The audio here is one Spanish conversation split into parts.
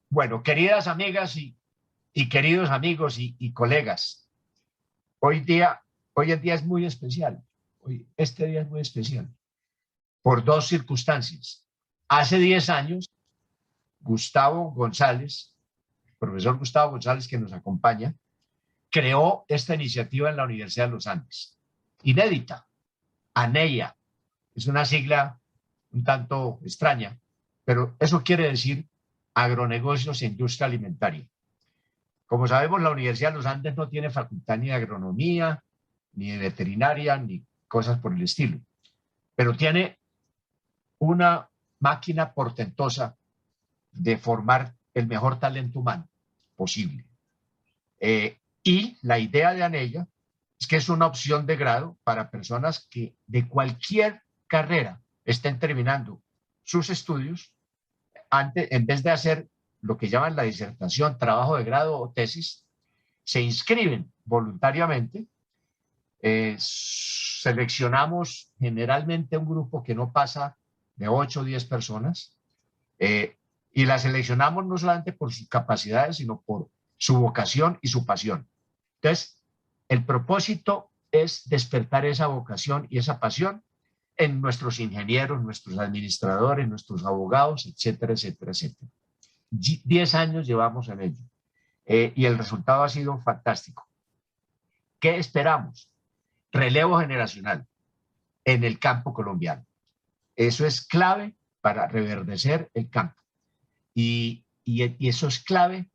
Bueno, queridas amigas y queridos amigos y colegas, hoy día, hoy en día es muy especial. Este día es muy especial por dos circunstancias. Hace 10 años, Gustavo González, profesor Gustavo González, que nos acompaña, creó esta iniciativa en la Universidad de los Andes. Inédita, ANEIA. Es una sigla un tanto extraña, pero eso quiere decir agronegocios e industria alimentaria. Como sabemos, la Universidad de los Andes no tiene facultad ni de agronomía, ni de veterinaria, ni cosas por el estilo, pero tiene una máquina portentosa de formar el mejor talento humano posible. Y la idea de ANELLA es que es una opción de grado para personas que de cualquier carrera estén terminando sus estudios, en vez de hacer lo que llaman la disertación, trabajo de grado o tesis, se inscriben voluntariamente. Seleccionamos generalmente un grupo que no pasa de 8 o 10 personas, y la seleccionamos no solamente por sus capacidades, sino por su vocación y su pasión. Entonces, el propósito es despertar esa vocación y esa pasión en nuestros ingenieros, nuestros administradores, nuestros abogados, etcétera, etcétera, etcétera. 10 años llevamos en ello, y el resultado ha sido fantástico. ¿Qué esperamos? Relevo generacional en el campo colombiano. Eso es clave para reverdecer el campo. Y eso es clave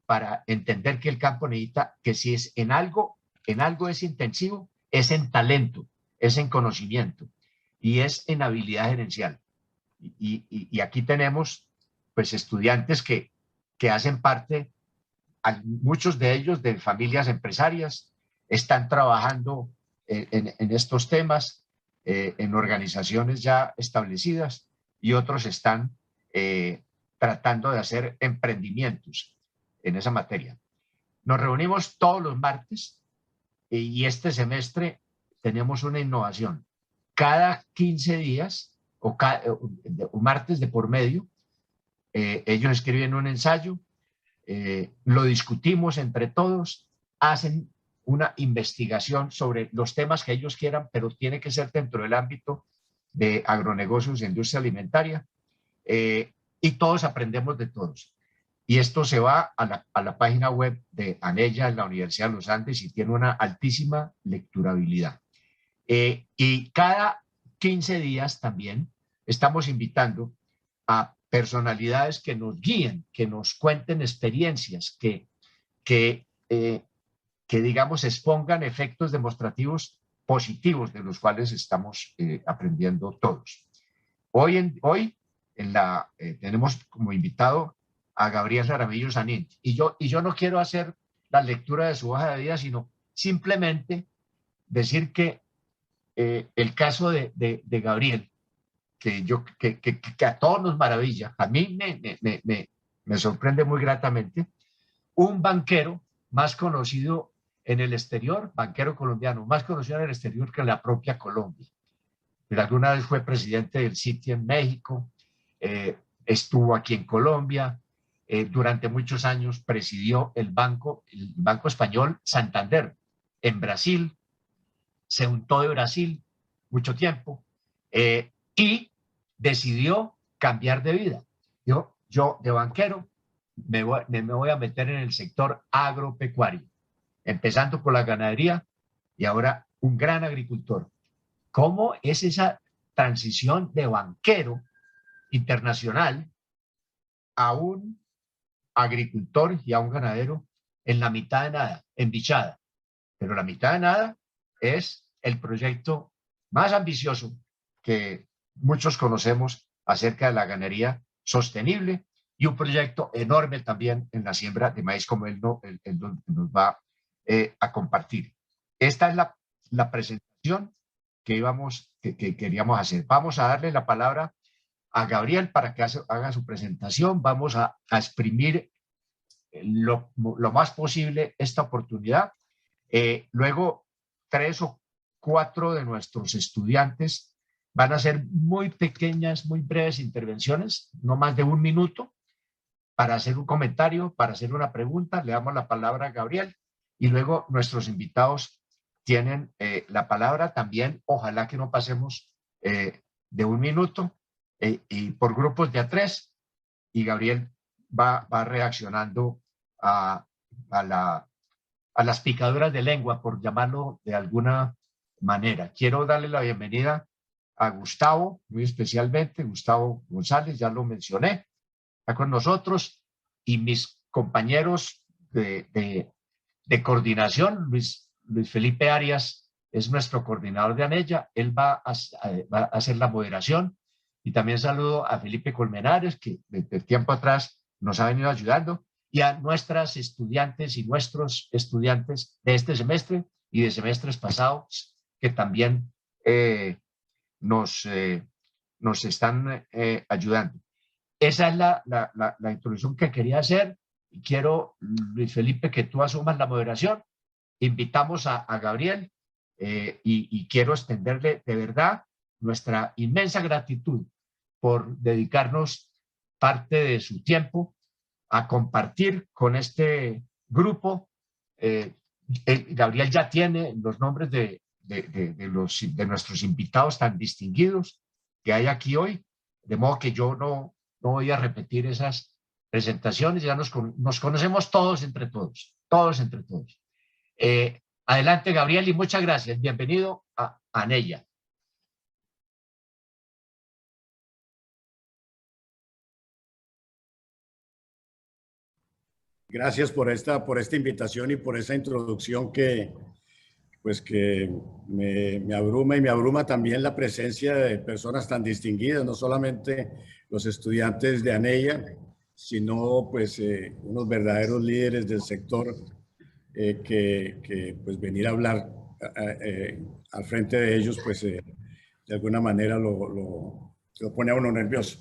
para entender que el campo necesita que si es en algo es intensivo, es en talento, es en conocimiento y es en habilidad gerencial. Y aquí tenemos pues estudiantes que hacen parte, muchos de ellos de familias empresarias, están trabajando en estos temas, en organizaciones ya establecidas, y otros están tratando de hacer emprendimientos en esa materia. Nos reunimos todos los martes, y este semestre tenemos una innovación. Cada 15 días o martes de por medio, ellos escriben un ensayo, lo discutimos entre todos, hacen una investigación sobre los temas que ellos quieran, pero tiene que ser dentro del ámbito de agronegocios e industria alimentaria, y todos aprendemos de todos. Y esto se va a la página web de ANELLA en la Universidad de los Andes y tiene una altísima lecturabilidad. Y cada 15 días también estamos invitando a personalidades que nos guíen, que nos cuenten experiencias, que digamos, expongan efectos demostrativos positivos de los cuales estamos aprendiendo todos. Hoy tenemos como invitado a Gabriel Jaramillo Sanín. Y yo no quiero hacer la lectura de su hoja de vida, sino simplemente decir que el caso de Gabriel, que a todos nos maravilla, a mí me sorprende muy gratamente, un banquero más conocido en el exterior, banquero colombiano, más conocido en el exterior que en la propia Colombia. Pero alguna vez fue presidente del Citi en México, estuvo aquí en Colombia, durante muchos años presidió el banco español Santander en Brasil, se untó de Brasil mucho tiempo, y decidió cambiar de vida. Yo de banquero me voy a meter en el sector agropecuario, empezando por la ganadería y ahora un gran agricultor. ¿Cómo es esa transición de banquero internacional a un agricultor y a un ganadero en la mitad de nada, en Bichada? Pero la mitad de nada es el proyecto más ambicioso que muchos conocemos acerca de la ganadería sostenible, y un proyecto enorme también en la siembra de maíz, como él nos va a compartir. Esta es la presentación que queríamos hacer. Vamos a darle la palabra a Gabriel para que haga su presentación. Vamos a exprimir lo más posible esta oportunidad. Luego, 3 o 4 de nuestros estudiantes van a hacer muy pequeñas, muy breves intervenciones, no más de 1 minuto, para hacer un comentario, para hacer una pregunta. Le damos la palabra a Gabriel y luego nuestros invitados tienen la palabra también. Ojalá que no pasemos de 1 minuto y por grupos de a 3, y Gabriel va reaccionando a, a las picaduras de lengua, por llamarlo de alguna manera. Quiero darle la bienvenida a Gustavo, muy especialmente, Gustavo González, ya lo mencioné, está con nosotros, y mis compañeros de coordinación, Luis Felipe Arias es nuestro coordinador de ANEYA, él va a hacer la moderación, y también saludo a Felipe Colmenares, que de tiempo atrás nos ha venido ayudando, y a nuestras estudiantes y nuestros estudiantes de este semestre y de semestres pasados, que también nos están ayudando. Esa es la introducción que quería hacer. Quiero, Luis Felipe, que tú asumas la moderación. Invitamos a Gabriel y quiero extenderle de verdad nuestra inmensa gratitud por dedicarnos parte de su tiempo a compartir con este grupo. Gabriel ya tiene los nombres de nuestros invitados tan distinguidos que hay aquí hoy, de modo que yo no voy a repetir esas presentaciones, ya nos conocemos todos entre todos, adelante, Gabriel, y muchas gracias. Bienvenido a ANEYA. Gracias por esta invitación y por esa introducción que me abruma, y me abruma también la presencia de personas tan distinguidas, no solamente los estudiantes de ANEYA, sino unos verdaderos líderes del sector que venir a hablar al frente de ellos, de alguna manera lo pone a uno nervioso.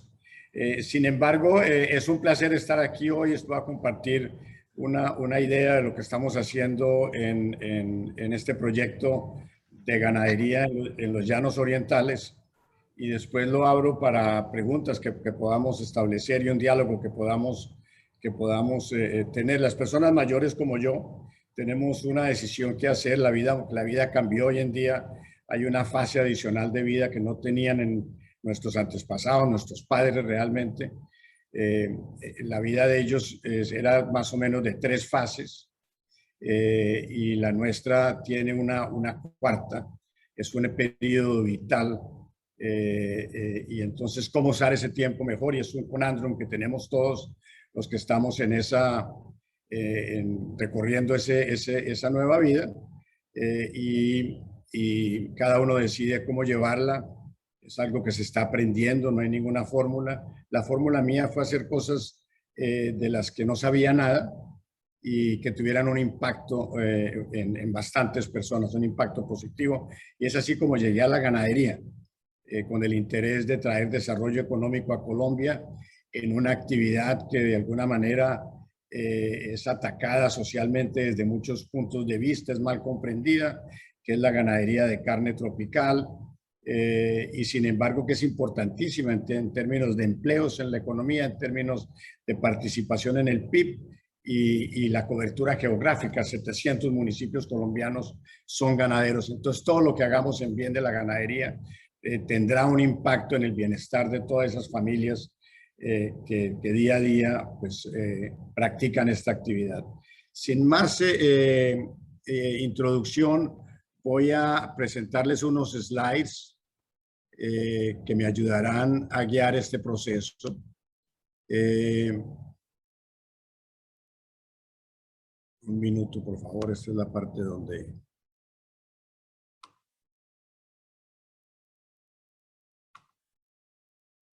Sin embargo, es un placer estar aquí hoy. Estoy a compartir una idea de lo que estamos haciendo en este proyecto de ganadería en los llanos orientales, y después lo abro para preguntas que podamos establecer y un diálogo que podamos tener. Las personas mayores como yo tenemos una decisión que hacer. La vida cambió hoy en día. Hay una fase adicional de vida que no tenían en nuestros antepasados, nuestros padres realmente. La vida de ellos era más o menos de 3 fases, y la nuestra tiene una cuarta. Es un periodo vital, y entonces cómo usar ese tiempo mejor, y es un conundrum que tenemos todos los que estamos en recorriendo esa nueva vida, y cada uno decide cómo llevarla. Es algo que se está aprendiendo, no hay ninguna fórmula. La fórmula mía fue hacer cosas de las que no sabía nada y que tuvieran un impacto en bastantes personas, un impacto positivo. Y es así como llegué a la ganadería, con el interés de traer desarrollo económico a Colombia en una actividad que de alguna manera es atacada socialmente desde muchos puntos de vista, es mal comprendida, que es la ganadería de carne tropical. Y sin embargo que es importantísima en términos de empleos en la economía, en términos de participación en el PIB y la cobertura geográfica. 700 municipios colombianos son ganaderos. Entonces todo lo que hagamos en bien de la ganadería tendrá un impacto en el bienestar de todas esas familias que día a día practican esta actividad. Sin más introducción, voy a presentarles unos slides que me ayudarán a guiar este proceso. Un minuto, por favor. Esta es la parte donde...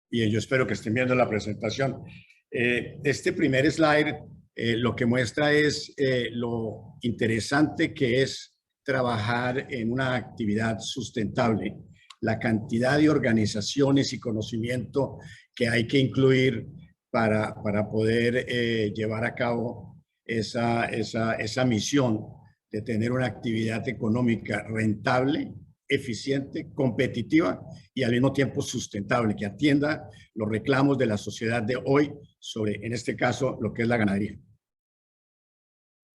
Bien, yo espero que estén viendo la presentación. Este primer slide lo que muestra es lo interesante que es trabajar en una actividad sustentable, la cantidad de organizaciones y conocimiento que hay que incluir para poder llevar a cabo esa misión de tener una actividad económica rentable eficiente, competitiva y al mismo tiempo sustentable, que atienda los reclamos de la sociedad de hoy sobre, en este caso, lo que es la ganadería.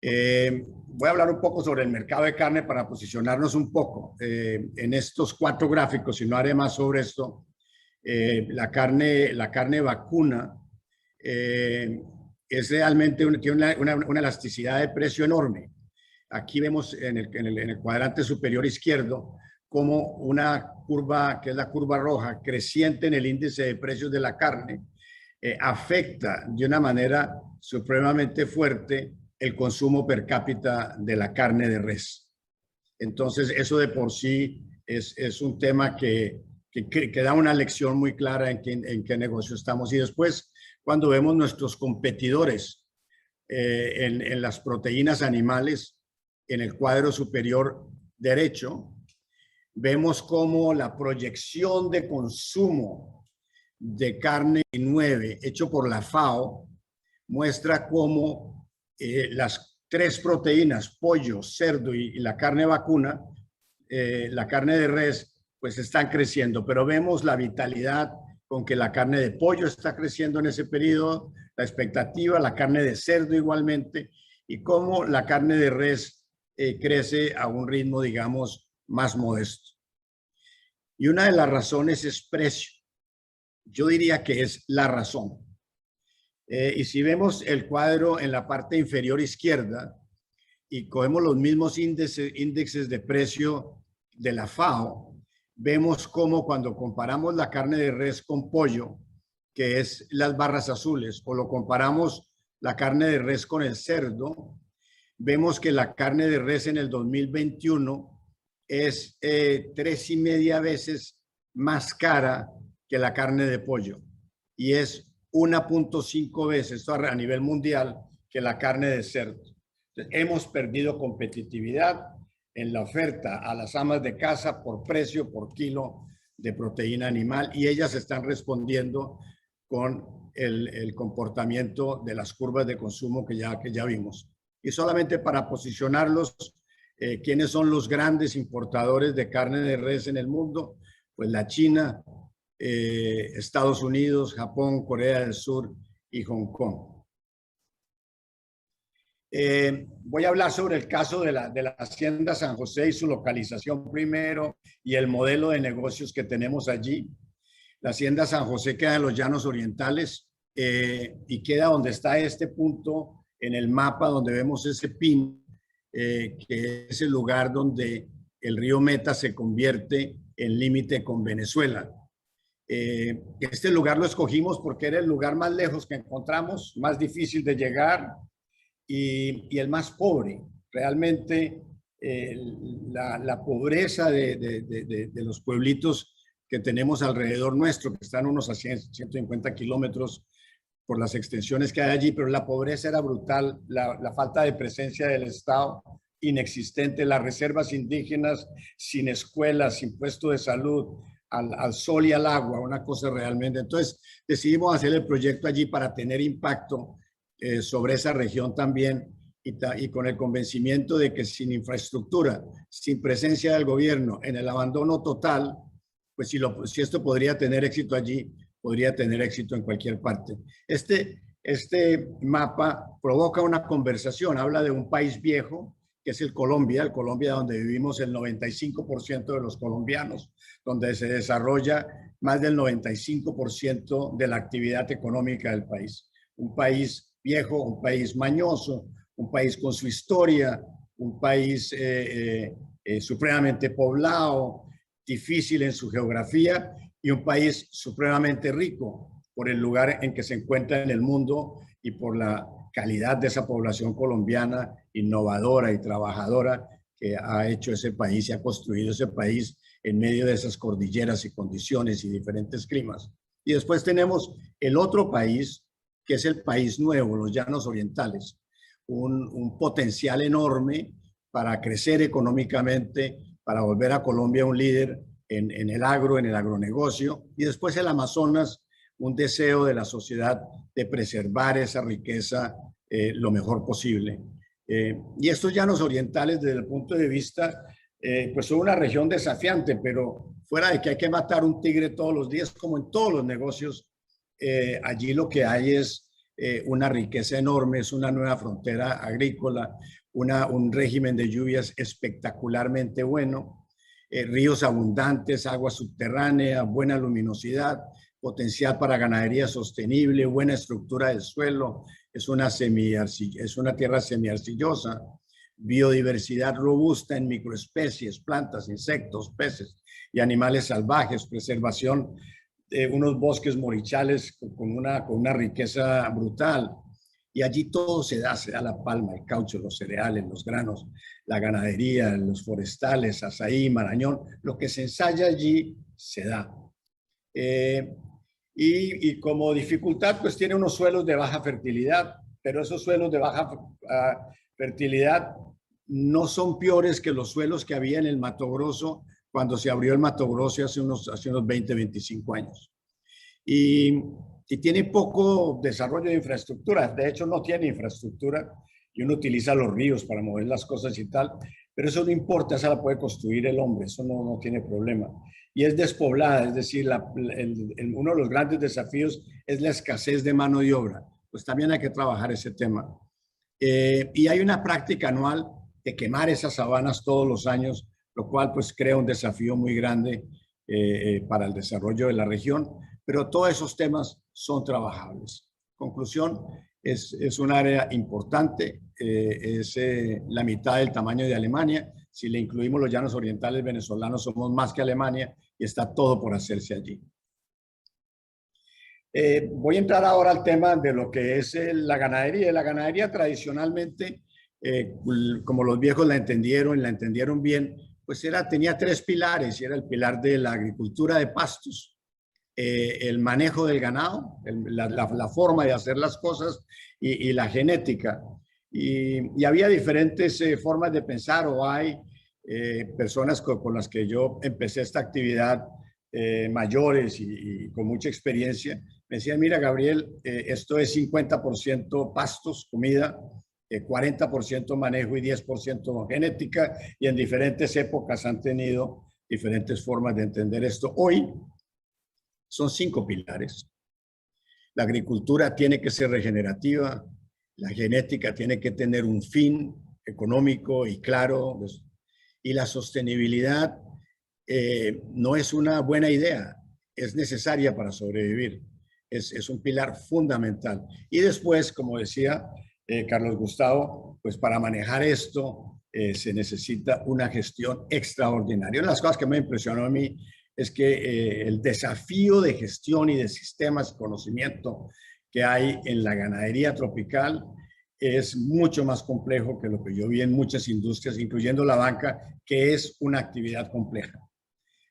Voy a hablar un poco sobre el mercado de carne para posicionarnos un poco en estos 4 gráficos, y no haré más sobre esto. La carne vacuna es realmente tiene una elasticidad de precio enorme. Aquí vemos en el cuadrante superior izquierdo como una curva, que es la curva roja, creciente en el índice de precios de la carne, afecta de una manera supremamente fuerte el consumo per cápita de la carne de res. Entonces, eso de por sí es un tema que da una lección muy clara en qué negocio estamos. Y después, cuando vemos nuestros competidores en las proteínas animales, en el cuadro superior derecho, vemos cómo la proyección de consumo de carne 9 hecho por la FAO muestra cómo las 3 proteínas, pollo, cerdo y la carne vacuna, la carne de res, pues están creciendo, pero vemos la vitalidad con que la carne de pollo está creciendo en ese periodo, la expectativa, la carne de cerdo igualmente, y cómo la carne de res crece a un ritmo, digamos, más modesto. Y una de las razones es precio. Yo diría que es la razón. Y si vemos el cuadro en la parte inferior izquierda y cogemos los mismos índices de precio de la FAO, vemos cómo cuando comparamos la carne de res con pollo, que es las barras azules, o lo comparamos la carne de res con el cerdo, vemos que la carne de res en el 2021 es 3,5 veces más cara que la carne de pollo y es 1,5 veces a nivel mundial que la carne de cerdo. Entonces, hemos perdido competitividad en la oferta a las amas de casa por precio, por kilo de proteína animal, y ellas están respondiendo con el comportamiento de las curvas de consumo que ya vimos. Y solamente para posicionarlos, ¿quiénes son los grandes importadores de carne de res en el mundo? Pues la China, Estados Unidos, Japón, Corea del Sur y Hong Kong. Voy a hablar sobre el caso de la Hacienda San José y su localización primero y el modelo de negocios que tenemos allí. La Hacienda San José queda en los Llanos Orientales y queda donde está este punto en el mapa, donde vemos ese pin, que es el lugar donde el río Meta se convierte en límite con Venezuela. Este lugar lo escogimos porque era el lugar más lejos que encontramos, más difícil de llegar y el más pobre. Realmente la pobreza de los pueblitos que tenemos alrededor nuestro, que están unos a 150 kilómetros por las extensiones que hay allí, pero la pobreza era brutal, la falta de presencia del Estado inexistente, las reservas indígenas sin escuelas, sin puesto de salud, al sol y al agua, una cosa realmente. Entonces decidimos hacer el proyecto allí para tener impacto sobre esa región también y con el convencimiento de que sin infraestructura, sin presencia del gobierno, en el abandono total, pues si esto podría tener éxito allí, podría tener éxito en cualquier parte. Este mapa provoca una conversación, habla de un país viejo, que es el Colombia donde vivimos el 95% de los colombianos, donde se desarrolla más del 95% de la actividad económica del país. Un país viejo, un país mañoso, un país con su historia, un país supremamente poblado, difícil en su geografía y un país supremamente rico por el lugar en que se encuentra en el mundo y por la calidad de esa población colombiana innovadora y trabajadora que ha hecho ese país y ha construido ese país en medio de esas cordilleras y condiciones y diferentes climas. Y después tenemos el otro país, que es el país nuevo, los Llanos Orientales, un potencial enorme para crecer económicamente, para volver a Colombia un líder en el agro, en el agronegocio, y después el Amazonas, un deseo de la sociedad de preservar esa riqueza lo mejor posible. Y estos Llanos Orientales, desde el punto de vista pues son una región desafiante, pero fuera de que hay que matar un tigre todos los días, como en todos los negocios, allí lo que hay es una riqueza enorme, es una nueva frontera agrícola, un régimen de lluvias espectacularmente bueno, ríos abundantes, agua subterránea, buena luminosidad, potencial para ganadería sostenible, buena estructura del suelo, es una tierra semiarcillosa, biodiversidad robusta en microespecies, plantas, insectos, peces y animales salvajes, preservación de unos bosques morichales con una riqueza brutal. Y allí todo se da la palma, el caucho, los cereales, los granos, la ganadería, los forestales, azaí, marañón, lo que se ensaya allí se da. Y como dificultad, pues tiene unos suelos de baja fertilidad, pero esos suelos de baja fertilidad no son peores que los suelos que había en el Mato Grosso cuando se abrió el Mato Grosso hace unos 20, 25 años. Y tiene poco desarrollo de infraestructura. De hecho, no tiene infraestructura y uno utiliza los ríos para mover las cosas y tal, pero eso no importa, esa la puede construir el hombre, eso no tiene problema. Y es despoblada, es decir, uno de los grandes desafíos es la escasez de mano de obra. Pues también hay que trabajar ese tema. Y hay una práctica anual de quemar esas sabanas todos los años, lo cual pues crea un desafío muy grande para el desarrollo de la región, pero todos esos temas son trabajables. Conclusión, es un área importante, es la mitad del tamaño de Alemania. Si le incluimos los llanos orientales venezolanos, somos más que Alemania y está todo por hacerse allí. Voy a entrar ahora al tema de lo que es la ganadería. La ganadería tradicionalmente, como los viejos la entendieron bien, pues tenía tres pilares, y era el pilar de la agricultura de pastos, el manejo del ganado, la forma de hacer las cosas y la genética. Y había diferentes formas de pensar, o hay personas con las que yo empecé esta actividad, mayores y con mucha experiencia, me decían, mira, Gabriel, esto es 50% pastos, comida, 40% manejo y 10% genética, y en diferentes épocas han tenido diferentes formas de entender esto. Hoy son 5 pilares. La agricultura tiene que ser regenerativa, la genética tiene que tener un fin económico y claro, y la sostenibilidad no es una buena idea, es necesaria para sobrevivir. Es un pilar fundamental. Y después, como decía Carlos Gustavo, pues para manejar esto se necesita una gestión extraordinaria. Una de las cosas que me impresionó a mí es que el desafío de gestión y de sistemas y conocimiento que hay en la ganadería tropical es mucho más complejo que lo que yo vi en muchas industrias, incluyendo la banca, que es una actividad compleja.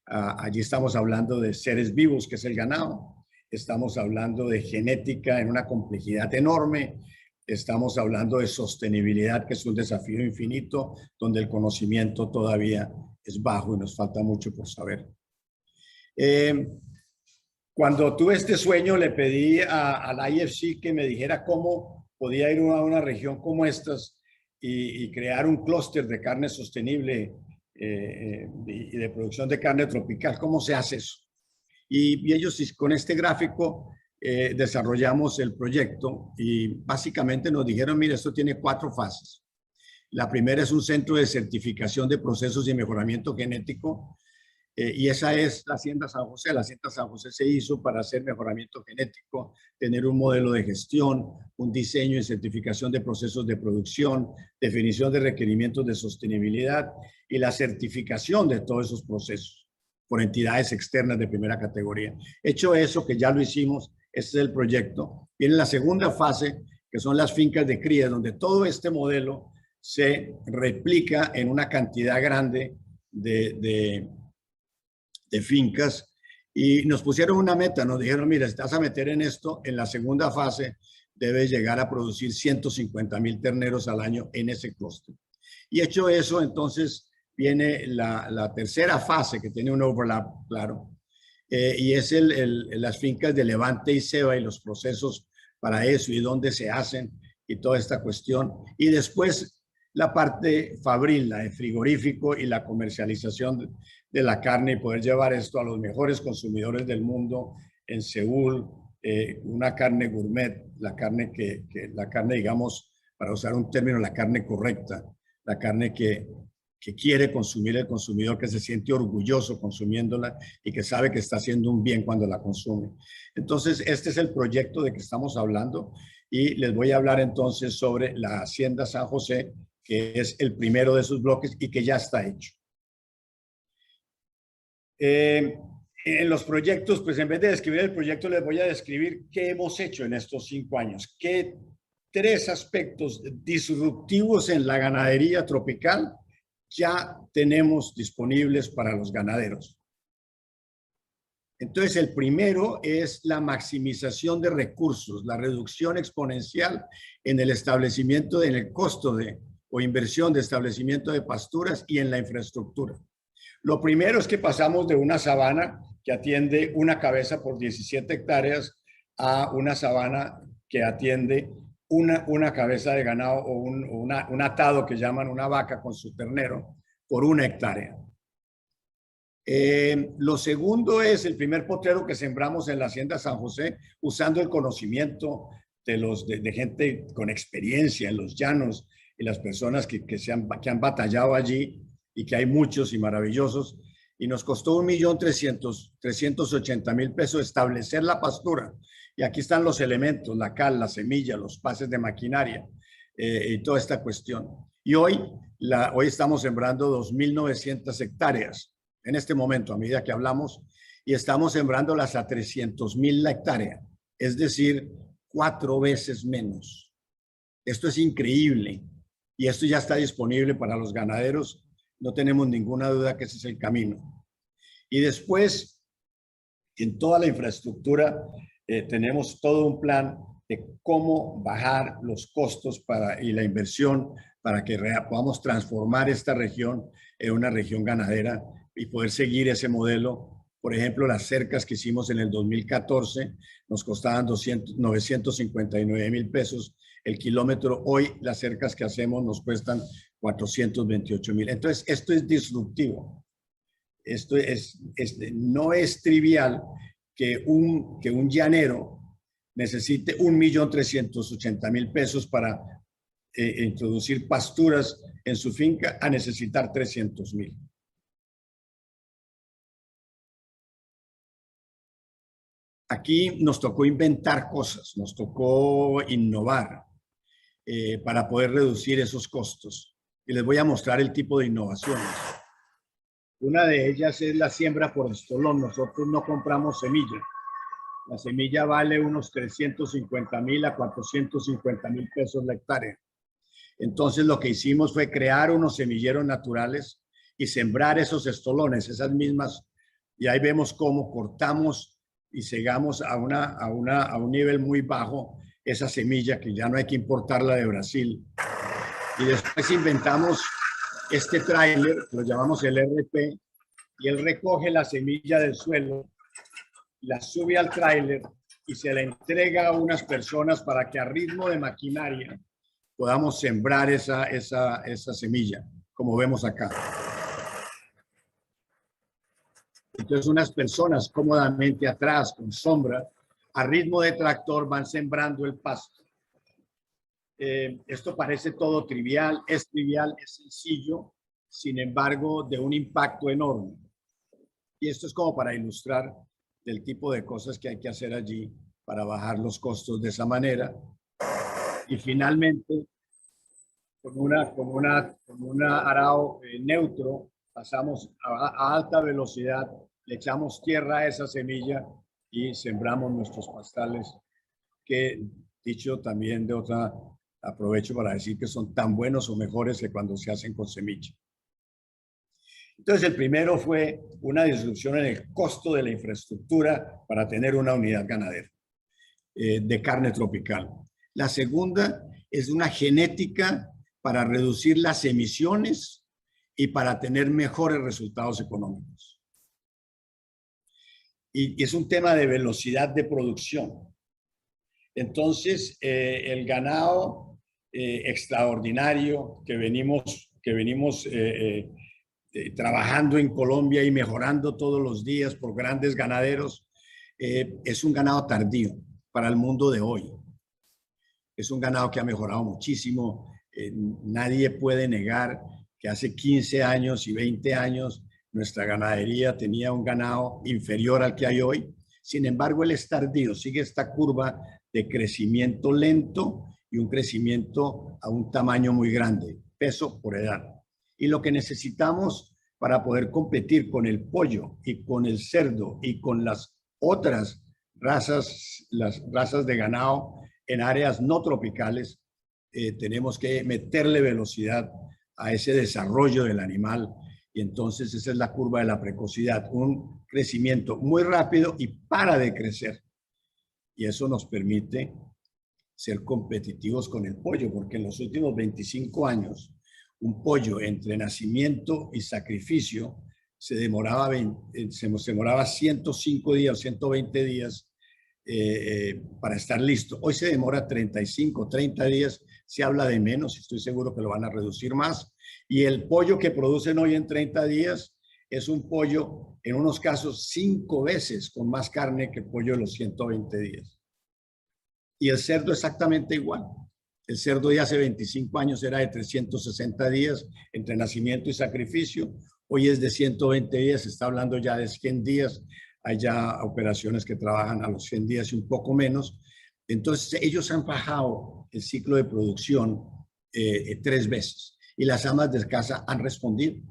Allí estamos hablando de seres vivos, que es el ganado. Estamos hablando de genética en una complejidad enorme. Estamos hablando de sostenibilidad, que es un desafío infinito, donde el conocimiento todavía es bajo y nos falta mucho por saber. Cuando tuve este sueño, le pedí a la IFC que me dijera cómo podía ir a una región como estas y crear un clúster de carne sostenible y de producción de carne tropical. ¿Cómo se hace eso? Y ellos con este gráfico desarrollamos el proyecto y básicamente nos dijeron, mire, esto tiene 4 fases. La primera es un centro de certificación de procesos y mejoramiento genético, y esa es la Hacienda San José. La Hacienda San José se hizo para hacer mejoramiento genético, tener un modelo de gestión, un diseño y certificación de procesos de producción, definición de requerimientos de sostenibilidad y la certificación de todos esos procesos por entidades externas de primera categoría. Hecho eso, que ya lo hicimos, este es el proyecto. Viene la segunda fase, que son las fincas de cría, donde todo este modelo se replica en una cantidad grande de fincas, y nos pusieron una meta, nos dijeron, mira, si te vas a meter en esto, en la segunda fase debes llegar a producir 150,000 terneros al año en ese clúster. Y hecho eso, entonces viene la tercera fase, que tiene un overlap, claro, y es las fincas de levante y ceba y los procesos para eso y dónde se hacen y toda esta cuestión. Y después la parte fabril, la de frigorífico y la comercialización de la carne y poder llevar esto a los mejores consumidores del mundo en Seúl, una carne gourmet, la carne la carne, digamos, para usar un término, la carne correcta, la carne que quiere consumir el consumidor, que se siente orgulloso consumiéndola y que sabe que está haciendo un bien cuando la consume. Entonces, este es el proyecto de que estamos hablando y les voy a hablar entonces sobre la Hacienda San José, que es el primero de sus bloques y que ya está hecho. En los proyectos, pues en vez de describir el proyecto, les voy a describir qué hemos hecho en estos 5 años, qué 3 aspectos disruptivos en la ganadería tropical ya tenemos disponibles para los ganaderos. Entonces, el primero es la maximización de recursos, la reducción exponencial en el establecimiento, en el costo o inversión de establecimiento de pasturas y en la infraestructura. Lo primero es que pasamos de una sabana que atiende una cabeza por 17 hectáreas a una sabana que atiende una cabeza de ganado o un atado que llaman una vaca con su ternero por 1 hectárea. Lo segundo es el primer potrero que sembramos en la Hacienda San José usando el conocimiento de gente con experiencia en los llanos y las personas que han batallado allí y que hay muchos y maravillosos. Y nos costó 1.380.000 pesos establecer la pastura. Y aquí están los elementos, la cal, la semilla, los pases de maquinaria y toda esta cuestión. Y hoy estamos sembrando 2.900 hectáreas en este momento, a medida que hablamos, y estamos sembrándolas a 300.000 la hectárea, es decir, 4 veces menos. Esto es increíble y esto ya está disponible para los ganaderos. No tenemos ninguna duda que ese es el camino. Y después, en toda la infraestructura, tenemos todo un plan de cómo bajar los costos y la inversión para que podamos transformar esta región en una región ganadera y poder seguir ese modelo. Por ejemplo, las cercas que hicimos en el 2014 nos costaban 959.000 pesos el kilómetro. Hoy las cercas que hacemos nos cuestan 428.000. Entonces, esto es disruptivo. Esto no es trivial que un llanero necesite 1.380.000 pesos para introducir pasturas en su finca a necesitar 300.000. Aquí nos tocó inventar cosas, nos tocó innovar para poder reducir esos costos. Y les voy a mostrar el tipo de innovaciones. Una de ellas es la siembra por estolón. Nosotros no compramos semilla. La semilla vale unos 350.000 a 450.000 pesos la hectárea. Entonces lo que hicimos fue crear unos semilleros naturales y sembrar esos estolones, esas mismas. Y ahí vemos cómo cortamos y segamos a un nivel muy bajo esa semilla que ya no hay que importarla de Brasil. Y después inventamos este tráiler, lo llamamos el RP, y él recoge la semilla del suelo, la sube al tráiler y se la entrega a unas personas para que a ritmo de maquinaria podamos sembrar esa semilla, como vemos acá. Entonces unas personas cómodamente atrás, con sombra, a ritmo de tractor van sembrando el pasto. Esto parece todo trivial, es sencillo, sin embargo, de un impacto enorme. Y esto es como para ilustrar el tipo de cosas que hay que hacer allí para bajar los costos de esa manera. Y finalmente, con un arado neutro, pasamos a alta velocidad, le echamos tierra a esa semilla y sembramos nuestros pastales, que dicho también aprovecho para decir que son tan buenos o mejores que cuando se hacen con semilla. Entonces, el primero fue una disrupción en el costo de la infraestructura para tener una unidad ganadera de carne tropical. La segunda es una genética para reducir las emisiones y para tener mejores resultados económicos. Y es un tema de velocidad de producción. Entonces, el ganado extraordinario que venimos trabajando en Colombia y mejorando todos los días por grandes ganaderos, es un ganado tardío para el mundo de hoy. Es un ganado que ha mejorado muchísimo. Nadie puede negar que hace 15 años y 20 años nuestra ganadería tenía un ganado inferior al que hay hoy. Sin embargo, él es tardío, sigue esta curva de crecimiento lento y un crecimiento a un tamaño muy grande, peso por edad. Y lo que necesitamos para poder competir con el pollo y con el cerdo y con las otras razas, las razas de ganado en áreas no tropicales, tenemos que meterle velocidad a ese desarrollo del animal. Y entonces esa es la curva de la precocidad, un crecimiento muy rápido y para de crecer. Y eso nos permite ser competitivos con el pollo, porque en los últimos 25 años, un pollo entre nacimiento y sacrificio se demoraba 105 días, 120 días para estar listo. Hoy se demora 35, 30 días, se habla de menos, estoy seguro que lo van a reducir más. Y el pollo que producen hoy en 30 días es un pollo, en unos casos, 5 veces con más carne que el pollo de los 120 días. Y el cerdo exactamente igual. El cerdo de hace 25 años era de 360 días entre nacimiento y sacrificio. Hoy es de 120 días, se está hablando ya de 100 días. Hay ya operaciones que trabajan a los 100 días y un poco menos. Entonces, ellos han bajado el ciclo de producción 3 veces. Y las amas de casa han respondido.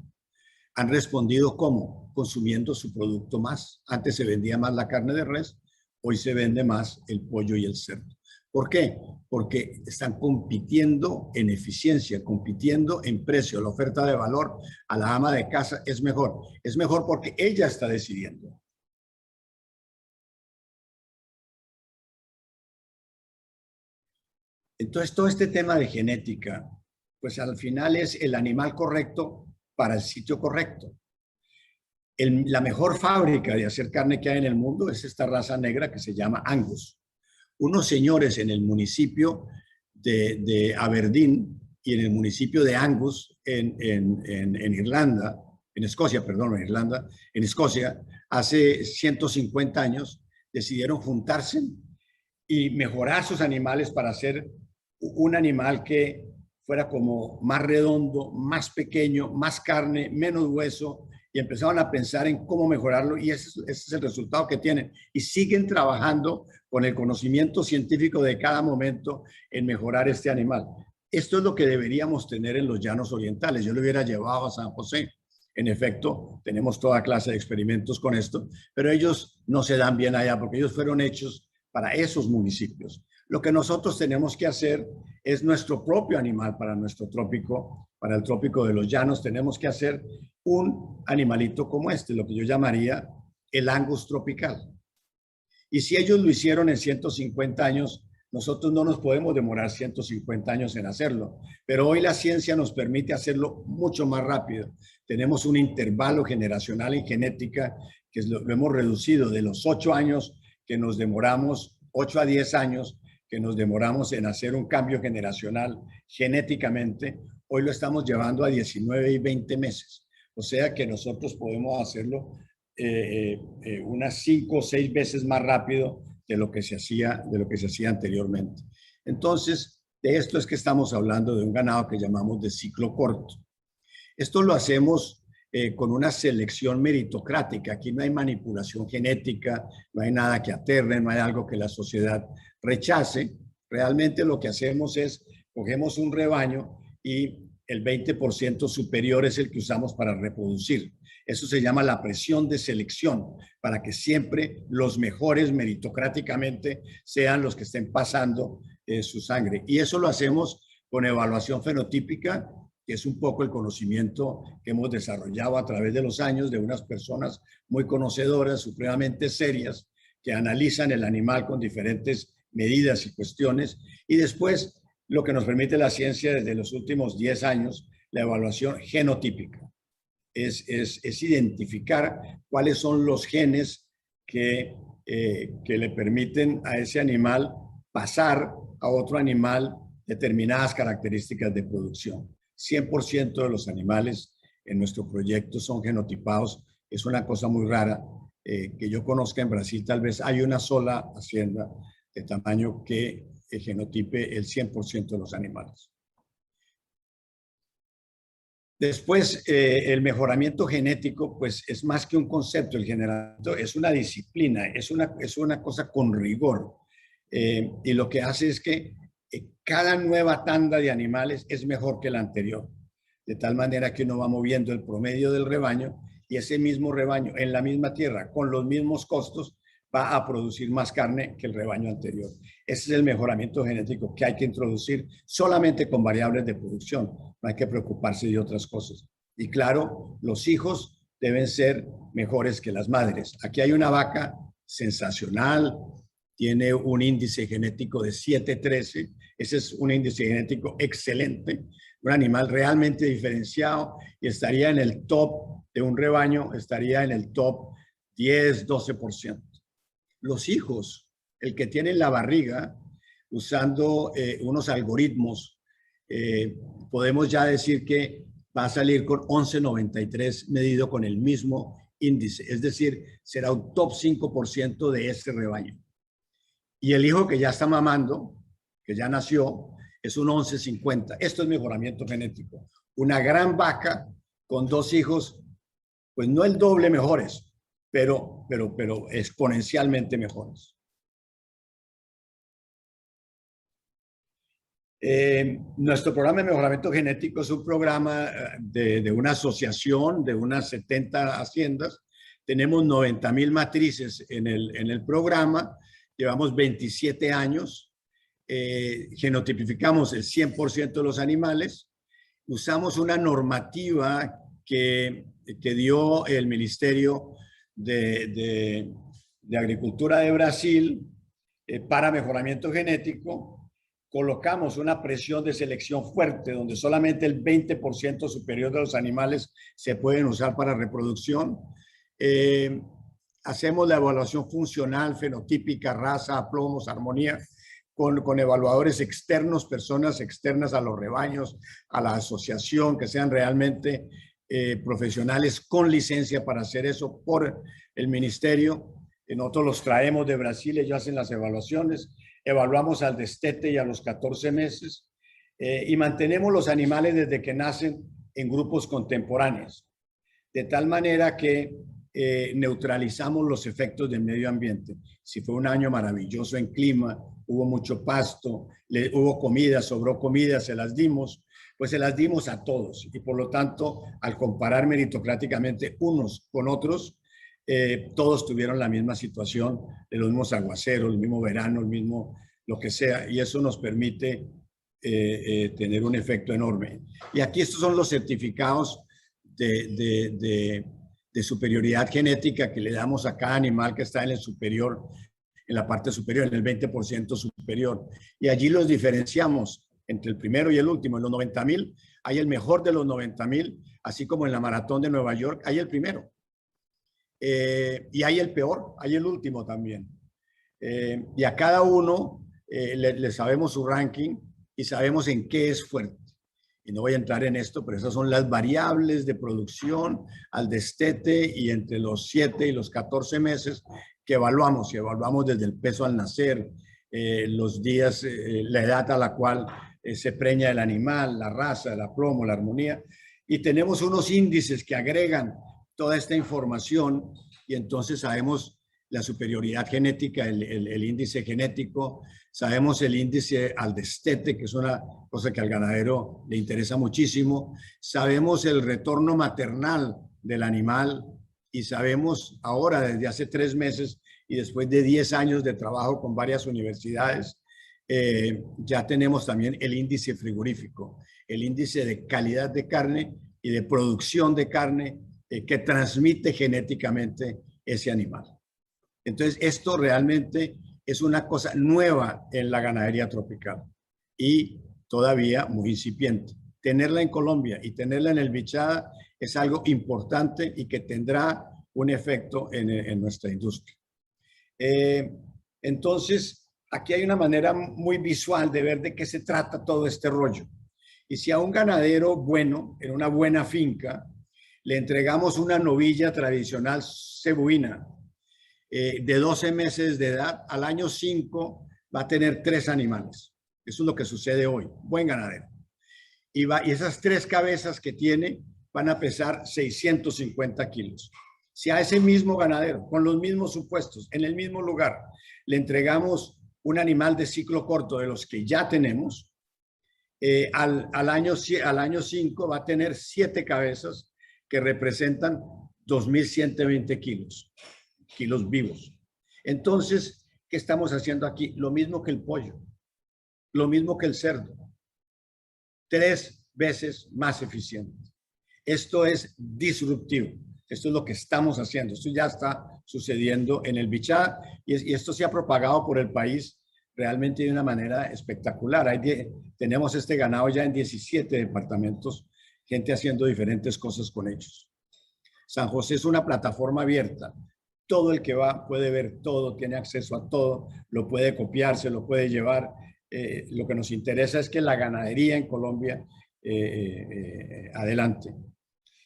¿Han respondido cómo? Consumiendo su producto más. Antes se vendía más la carne de res, hoy se vende más el pollo y el cerdo. ¿Por qué? Porque están compitiendo en eficiencia, compitiendo en precio. La oferta de valor a la ama de casa es mejor. Es mejor porque ella está decidiendo. Entonces, todo este tema de genética, pues al final es el animal correcto para el sitio correcto. La mejor fábrica de hacer carne que hay en el mundo es esta raza negra que se llama Angus. Unos señores en el municipio de Aberdeen y en el municipio de Angus en Irlanda, en Escocia, perdón, en Irlanda, en Escocia, hace 150 años, decidieron juntarse y mejorar sus animales para hacer un animal que fuera como más redondo, más pequeño, más carne, menos hueso, y empezaron a pensar en cómo mejorarlo y ese es el resultado que tienen. Y siguen trabajando con el conocimiento científico de cada momento en mejorar este animal. Esto es lo que deberíamos tener en los llanos orientales. Yo lo hubiera llevado a San José. En efecto, tenemos toda clase de experimentos con esto, pero ellos no se dan bien allá porque ellos fueron hechos para esos municipios. Lo que nosotros tenemos que hacer es nuestro propio animal para nuestro trópico, para el trópico de los llanos. Tenemos que hacer un animalito como este, lo que yo llamaría el Angus tropical. Y si ellos lo hicieron en 150 años, nosotros no nos podemos demorar 150 años en hacerlo. Pero hoy la ciencia nos permite hacerlo mucho más rápido. Tenemos un intervalo generacional en genética que lo hemos reducido de los 8 años que nos demoramos, 8 a 10 años, que nos demoramos en hacer un cambio generacional genéticamente, hoy lo estamos llevando a 19 y 20 meses. O sea que nosotros podemos hacerlo unas 5 o 6 veces más rápido de lo que se hacía anteriormente. Entonces, de esto es que estamos hablando de un ganado que llamamos de ciclo corto. Esto lo hacemos con una selección meritocrática. Aquí no hay manipulación genética, no hay nada que aterre, no hay algo que la sociedad rechace. Realmente lo que hacemos es, cogemos un rebaño y el 20% superior es el que usamos para reproducir. Eso se llama la presión de selección, para que siempre los mejores meritocráticamente sean los que estén pasando su sangre. Y eso lo hacemos con evaluación fenotípica, que es un poco el conocimiento que hemos desarrollado a través de los años de unas personas muy conocedoras, supremamente serias, que analizan el animal con diferentes medidas y cuestiones. Y después, lo que nos permite la ciencia desde los últimos 10 años, la evaluación genotípica. Es identificar cuáles son los genes que le permiten a ese animal pasar a otro animal determinadas características de producción. 100% de los animales en nuestro proyecto son genotipados. Es una cosa muy rara que yo conozca en Brasil. Tal vez hay una sola hacienda de tamaño que genotipe el 100% de los animales. Después, el mejoramiento genético, pues es más que un concepto. El mejoramiento es una disciplina, es una cosa con rigor. Y lo que hace es que cada nueva tanda de animales es mejor que la anterior. De tal manera que uno va moviendo el promedio del rebaño y ese mismo rebaño en la misma tierra, con los mismos costos, va a producir más carne que el rebaño anterior. Ese es el mejoramiento genético que hay que introducir solamente con variables de producción. No hay que preocuparse de otras cosas. Y claro, los hijos deben ser mejores que las madres. Aquí hay una vaca sensacional, tiene un índice genético de 713. Ese es un índice genético excelente, un animal realmente diferenciado y estaría en el top de un rebaño, estaría en el top 10, 12%. Los hijos, el que tiene la barriga, usando unos algoritmos, podemos ya decir que va a salir con 11.93 medido con el mismo índice, es decir, será un top 5% de este rebaño. Y el hijo que ya está mamando, que ya nació, es un 11.50. Esto es mejoramiento genético. Una gran vaca con dos hijos, pues no el doble mejores, pero exponencialmente mejores. Nuestro programa de mejoramiento genético es un programa de una asociación de unas 70 haciendas. Tenemos 90.000 matrices en el programa. Llevamos 27 años. Genotipificamos el 100% de los animales. Usamos una normativa que dio el Ministerio de Agricultura de Brasil para mejoramiento genético. Colocamos una presión de selección fuerte donde solamente el 20% superior de los animales se pueden usar para reproducción. Hacemos la evaluación funcional, fenotípica, raza, aplomos, armonía, con evaluadores externos, personas externas a los rebaños, a la asociación, que sean realmente profesionales con licencia para hacer eso por el ministerio. Nosotros los traemos de Brasil, ellos hacen las evaluaciones, evaluamos al destete y a los 14 meses y mantenemos los animales desde que nacen en grupos contemporáneos, de tal manera que neutralizamos los efectos del medio ambiente. Si fue un año maravilloso en clima, hubo mucho pasto, hubo comida, sobró comida, se las dimos, pues se las dimos a todos. Y por lo tanto, al comparar meritocráticamente unos con otros, todos tuvieron la misma situación, de los mismos aguaceros, el mismo verano, el mismo lo que sea, y eso nos permite tener un efecto enorme. Y aquí estos son los certificados de superioridad genética que le damos a cada animal que está en el superior, en la parte superior, en el 20% superior. Y allí los diferenciamos entre el primero y el último. En los 90.000 hay el mejor de los 90.000, así como en la maratón de Nueva York hay el primero. Y hay el peor, hay el último también. Y a cada uno le sabemos su ranking y sabemos en qué es fuerte. Y no voy a entrar en esto, pero esas son las variables de producción al destete y entre los 7 y los 14 meses que evaluamos. Y evaluamos desde el peso al nacer, los días, la edad a la cual se preña el animal, la raza, el aplomo, la armonía. Y tenemos unos índices que agregan toda esta información y entonces sabemos la superioridad genética, el índice genético, sabemos el índice al destete, que es una cosa que al ganadero le interesa muchísimo, sabemos el retorno maternal del animal y sabemos ahora desde hace 3 meses y después de 10 años de trabajo con varias universidades, ya tenemos también el índice frigorífico, el índice de calidad de carne y de producción de carne que transmite genéticamente ese animal. Entonces, esto realmente es una cosa nueva en la ganadería tropical y todavía muy incipiente. Tenerla en Colombia y tenerla en el Bichada es algo importante y que tendrá un efecto en nuestra industria. Entonces, aquí hay una manera muy visual de ver de qué se trata todo este rollo. Y si a un ganadero bueno, en una buena finca, le entregamos una novilla tradicional cebuina de 12 meses de edad, al año 5 va a tener 3 animales. Eso es lo que sucede hoy. Buen ganadero. Y esas 3 cabezas que tiene van a pesar 650 kilos. Si a ese mismo ganadero, con los mismos supuestos, en el mismo lugar, le entregamos un animal de ciclo corto de los que ya tenemos, al año 5 va a tener 7 cabezas que representan 2.120 kilos vivos. Entonces, ¿qué estamos haciendo aquí? Lo mismo que el pollo, lo mismo que el cerdo, 3 veces más eficiente. Esto es disruptivo. Esto es lo que estamos haciendo. Esto ya está sucediendo en el Bichá y esto se ha propagado por el país realmente de una manera espectacular. Tenemos este ganado ya en 17 departamentos, gente haciendo diferentes cosas con ellos. San José es una plataforma abierta. Todo el que va puede ver todo, tiene acceso a todo, lo puede copiar, se lo puede llevar. Lo que nos interesa es que la ganadería en Colombia adelante.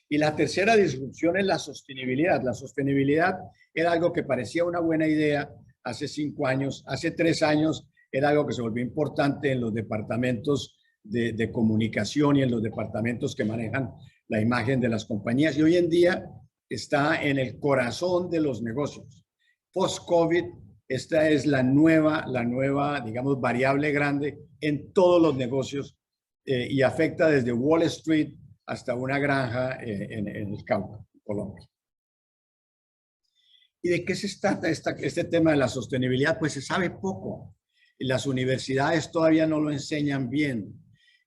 Y la tercera disrupción es la sostenibilidad. La sostenibilidad era algo que parecía una buena idea hace 5 años. Hace 3 años era algo que se volvió importante en los departamentos de comunicación y en los departamentos que manejan la imagen de las compañías. Y hoy en día está en el corazón de los negocios. Post-COVID, esta es la nueva, digamos, variable grande en todos los negocios y afecta desde Wall Street hasta una granja en el Cauca, en Colombia. ¿Y de qué se trata este tema de la sostenibilidad? Pues se sabe poco. Las universidades todavía no lo enseñan bien.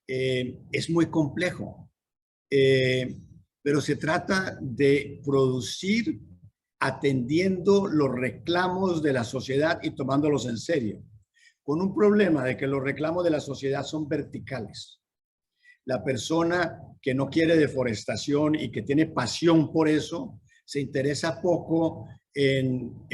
Es muy complejo. Pero se trata de producir atendiendo los reclamos de la sociedad y tomándolos en serio. Con un problema de que los reclamos de la sociedad son verticales. La persona que no quiere deforestación y que tiene pasión por eso, se interesa poco en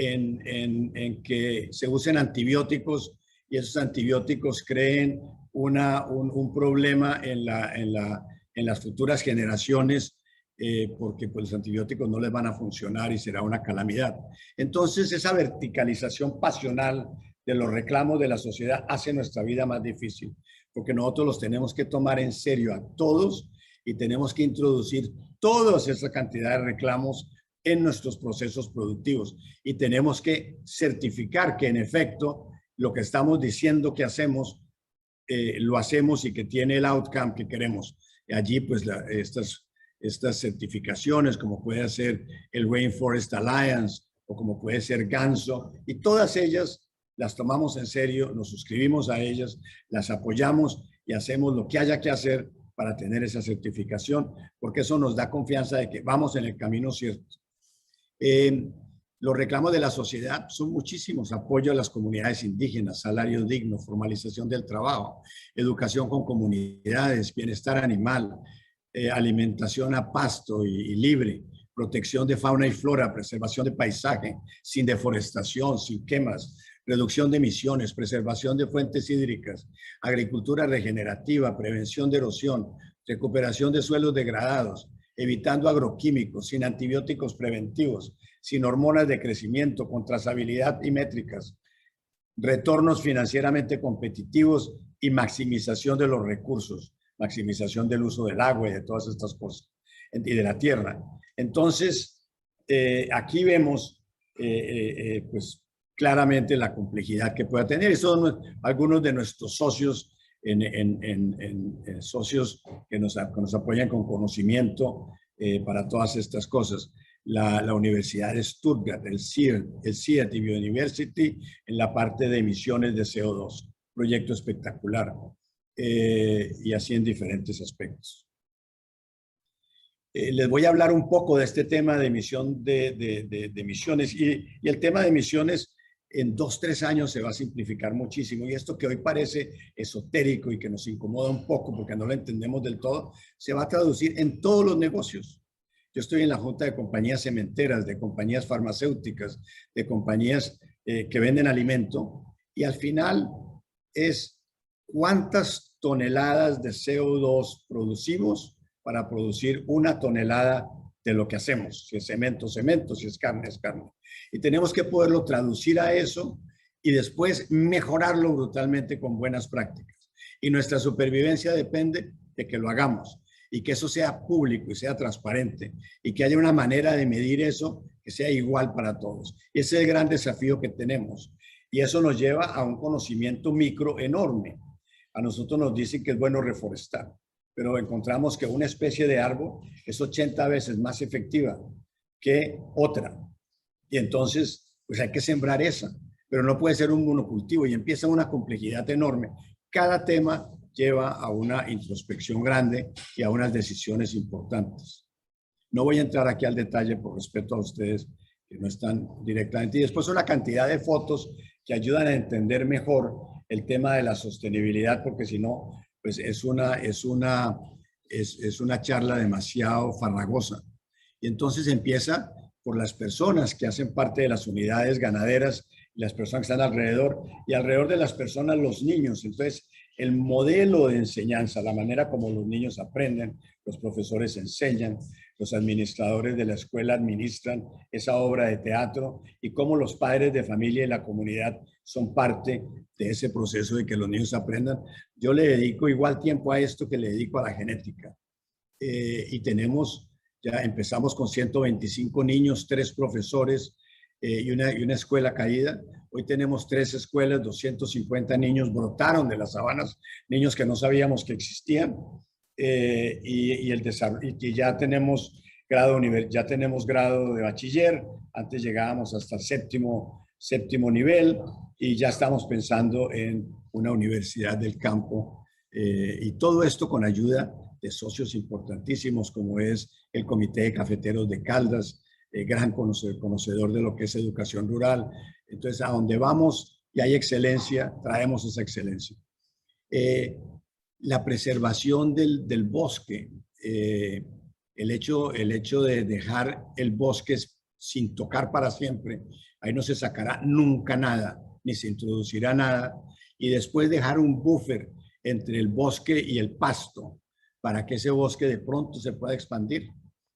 que se usen antibióticos y esos antibióticos creen un problema en las futuras generaciones porque pues, los antibióticos no les van a funcionar y será una calamidad. Entonces, esa verticalización pasional de los reclamos de la sociedad hace nuestra vida más difícil, porque nosotros los tenemos que tomar en serio a todos y tenemos que introducir toda esa cantidad de reclamos en nuestros procesos productivos y tenemos que certificar que en efecto lo que estamos diciendo que hacemos, lo hacemos y que tiene el outcome que queremos. Y allí pues estas certificaciones como puede ser el Rainforest Alliance o como puede ser Ganso y todas ellas las tomamos en serio, nos suscribimos a ellas, las apoyamos y hacemos lo que haya que hacer para tener esa certificación, porque eso nos da confianza de que vamos en el camino cierto. Los reclamos de la sociedad son muchísimos: apoyo a las comunidades indígenas, salario digno, formalización del trabajo, educación con comunidades, bienestar animal, alimentación a pasto y libre, protección de fauna y flora, preservación de paisaje, sin deforestación, sin quemas, reducción de emisiones, preservación de fuentes hídricas, agricultura regenerativa, prevención de erosión, recuperación de suelos degradados, evitando agroquímicos, sin antibióticos preventivos, sin hormonas de crecimiento, con trazabilidad y métricas, retornos financieramente competitivos y maximización de los recursos, maximización del uso del agua y de todas estas cosas, y de la tierra. Entonces, aquí vemos, pues, claramente la complejidad que pueda tener. Y son algunos de nuestros socios, socios que nos apoyan con conocimiento para todas estas cosas. La Universidad de Stuttgart, el CIET University, en la parte de emisiones de CO2. Proyecto espectacular. Y así en diferentes aspectos. Les voy a hablar un poco de este tema de emisión de emisiones y el tema de emisiones en 2-3 años se va a simplificar muchísimo y esto que hoy parece esotérico y que nos incomoda un poco porque no lo entendemos del todo, se va a traducir en todos los negocios. Yo estoy en la junta de compañías cementeras, de compañías farmacéuticas, de compañías que venden alimento Y al final es cuántas toneladas de CO2 producimos para producir una tonelada de lo que hacemos. Si es cemento, cemento, si es carne, es carne. Y tenemos que poderlo traducir a eso y después mejorarlo brutalmente con buenas prácticas. Y nuestra supervivencia depende de que lo hagamos y que eso sea público y sea transparente y que haya una manera de medir eso que sea igual para todos. Y ese es el gran desafío que tenemos. Y eso nos lleva a un conocimiento micro enorme. A nosotros nos dicen que es bueno reforestar, pero encontramos que una especie de árbol es 80 veces más efectiva que otra. Y entonces, pues hay que sembrar esa, pero no puede ser un monocultivo y empieza una complejidad enorme. Cada tema lleva a una introspección grande y a unas decisiones importantes. No voy a entrar aquí al detalle por respeto a ustedes que no están directamente. Y después una cantidad de fotos que ayudan a entender mejor el tema de la sostenibilidad, porque si no, pues es una charla demasiado farragosa. Y entonces empieza por las personas que hacen parte de las unidades ganaderas, las personas que están alrededor, y alrededor de las personas los niños. Entonces, el modelo de enseñanza, la manera como los niños aprenden, los profesores enseñan, los administradores de la escuela administran esa obra de teatro y cómo los padres de familia y la comunidad son parte de ese proceso de que los niños aprendan. Yo le dedico igual tiempo a esto que le dedico a la genética. Y ya empezamos con 125 niños, 3 profesores y una escuela caída. Hoy tenemos 3 escuelas, 250 niños brotaron de las sabanas, niños que no sabíamos que existían. Y ya tenemos grado de bachiller. Antes llegábamos hasta el séptimo nivel y ya estamos pensando en una universidad del campo. Y todo esto con ayuda de socios importantísimos como es el Comité de Cafeteros de Caldas, gran conocedor de lo que es educación rural. Entonces, a donde vamos y hay excelencia, traemos esa excelencia. La preservación del bosque, el hecho de dejar el bosque sin tocar para siempre, ahí no se sacará nunca nada, ni se introducirá nada, y después dejar un buffer entre el bosque y el pasto, para que ese bosque de pronto se pueda expandir,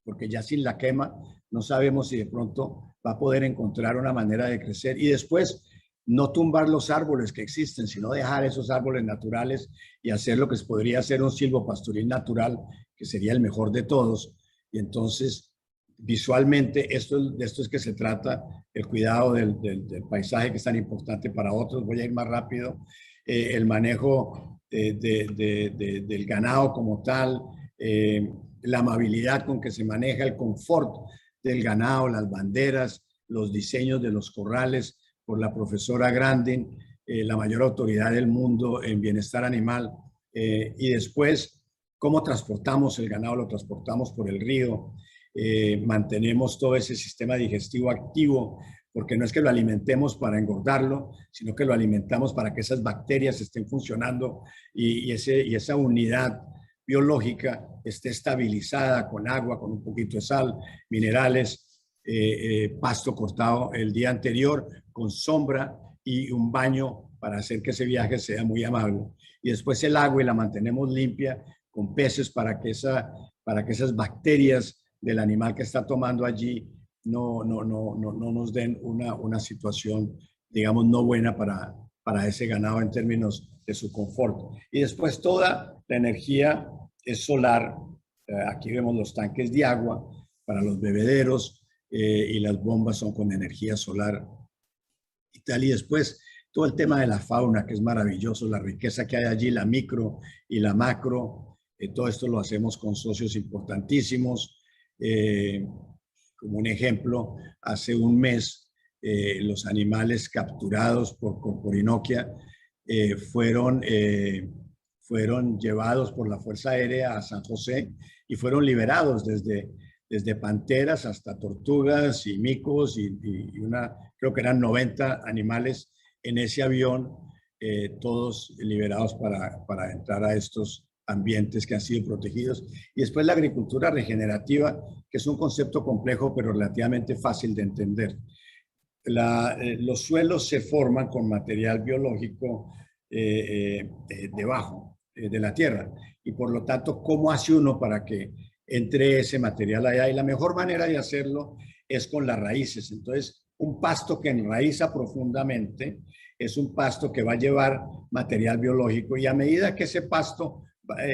porque ya sin la quema no sabemos si de pronto va a poder encontrar una manera de crecer, y después no tumbar los árboles que existen, sino dejar esos árboles naturales y hacer lo que podría ser un silvopastoril natural, que sería el mejor de todos. Y entonces, visualmente, de esto es que se trata, el cuidado del paisaje, que es tan importante para otros. Voy a ir más rápido. El manejo del ganado como tal, la amabilidad con que se maneja, el confort del ganado, las banderas, los diseños de los corrales, por la profesora Grandin, la mayor autoridad del mundo en bienestar animal. Y después, cómo transportamos el ganado, lo transportamos por el río, mantenemos todo ese sistema digestivo activo, porque no es que lo alimentemos para engordarlo, sino que lo alimentamos para que esas bacterias estén funcionando y esa unidad biológica esté estabilizada con agua, con un poquito de sal, minerales, pasto cortado el día anterior, con sombra y un baño para hacer que ese viaje sea muy amable. Y después el agua y la mantenemos limpia con peces para que esas bacterias del animal que está tomando allí no nos den una situación, digamos, no buena para ese ganado en términos de su confort. Y después toda la energía es solar. Aquí vemos los tanques de agua para los bebederos y las bombas son con energía solar y tal. Y después todo el tema de la fauna, que es maravilloso, la riqueza que hay allí, la micro y la macro. Todo esto lo hacemos con socios importantísimos. Como un ejemplo, hace un mes los animales capturados por Orinoquia fueron llevados por la Fuerza Aérea a San José y fueron liberados desde panteras hasta tortugas y micos y creo que eran 90 animales en ese avión, todos liberados para entrar a estos ambientes que han sido protegidos. Y después la agricultura regenerativa, que es un concepto complejo pero relativamente fácil de entender. Los suelos se forman con material biológico debajo de la tierra y por lo tanto, ¿cómo hace uno para que entre ese material allá? Y la mejor manera de hacerlo es con las raíces. Entonces, un pasto que enraiza profundamente es un pasto que va a llevar material biológico y a medida que ese pasto,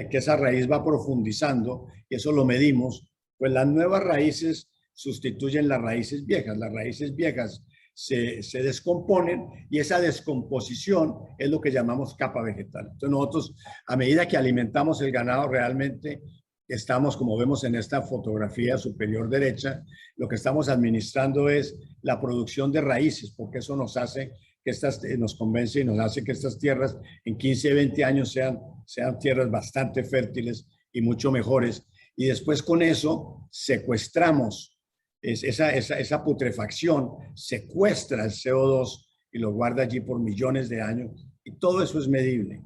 que esa raíz va profundizando, y eso lo medimos, pues las nuevas raíces sustituyen las raíces viejas. Las raíces viejas se descomponen y esa descomposición es lo que llamamos capa vegetal. Entonces nosotros, a medida que alimentamos el ganado, realmente estamos, como vemos en esta fotografía superior derecha, lo que estamos administrando es la producción de raíces, porque eso nos hace que nos convence y nos hace que estas tierras en 15, 20 años sean tierras bastante fértiles y mucho mejores. Y después con eso secuestramos esa putrefacción, secuestra el CO2 y lo guarda allí por millones de años. Y todo eso es medible.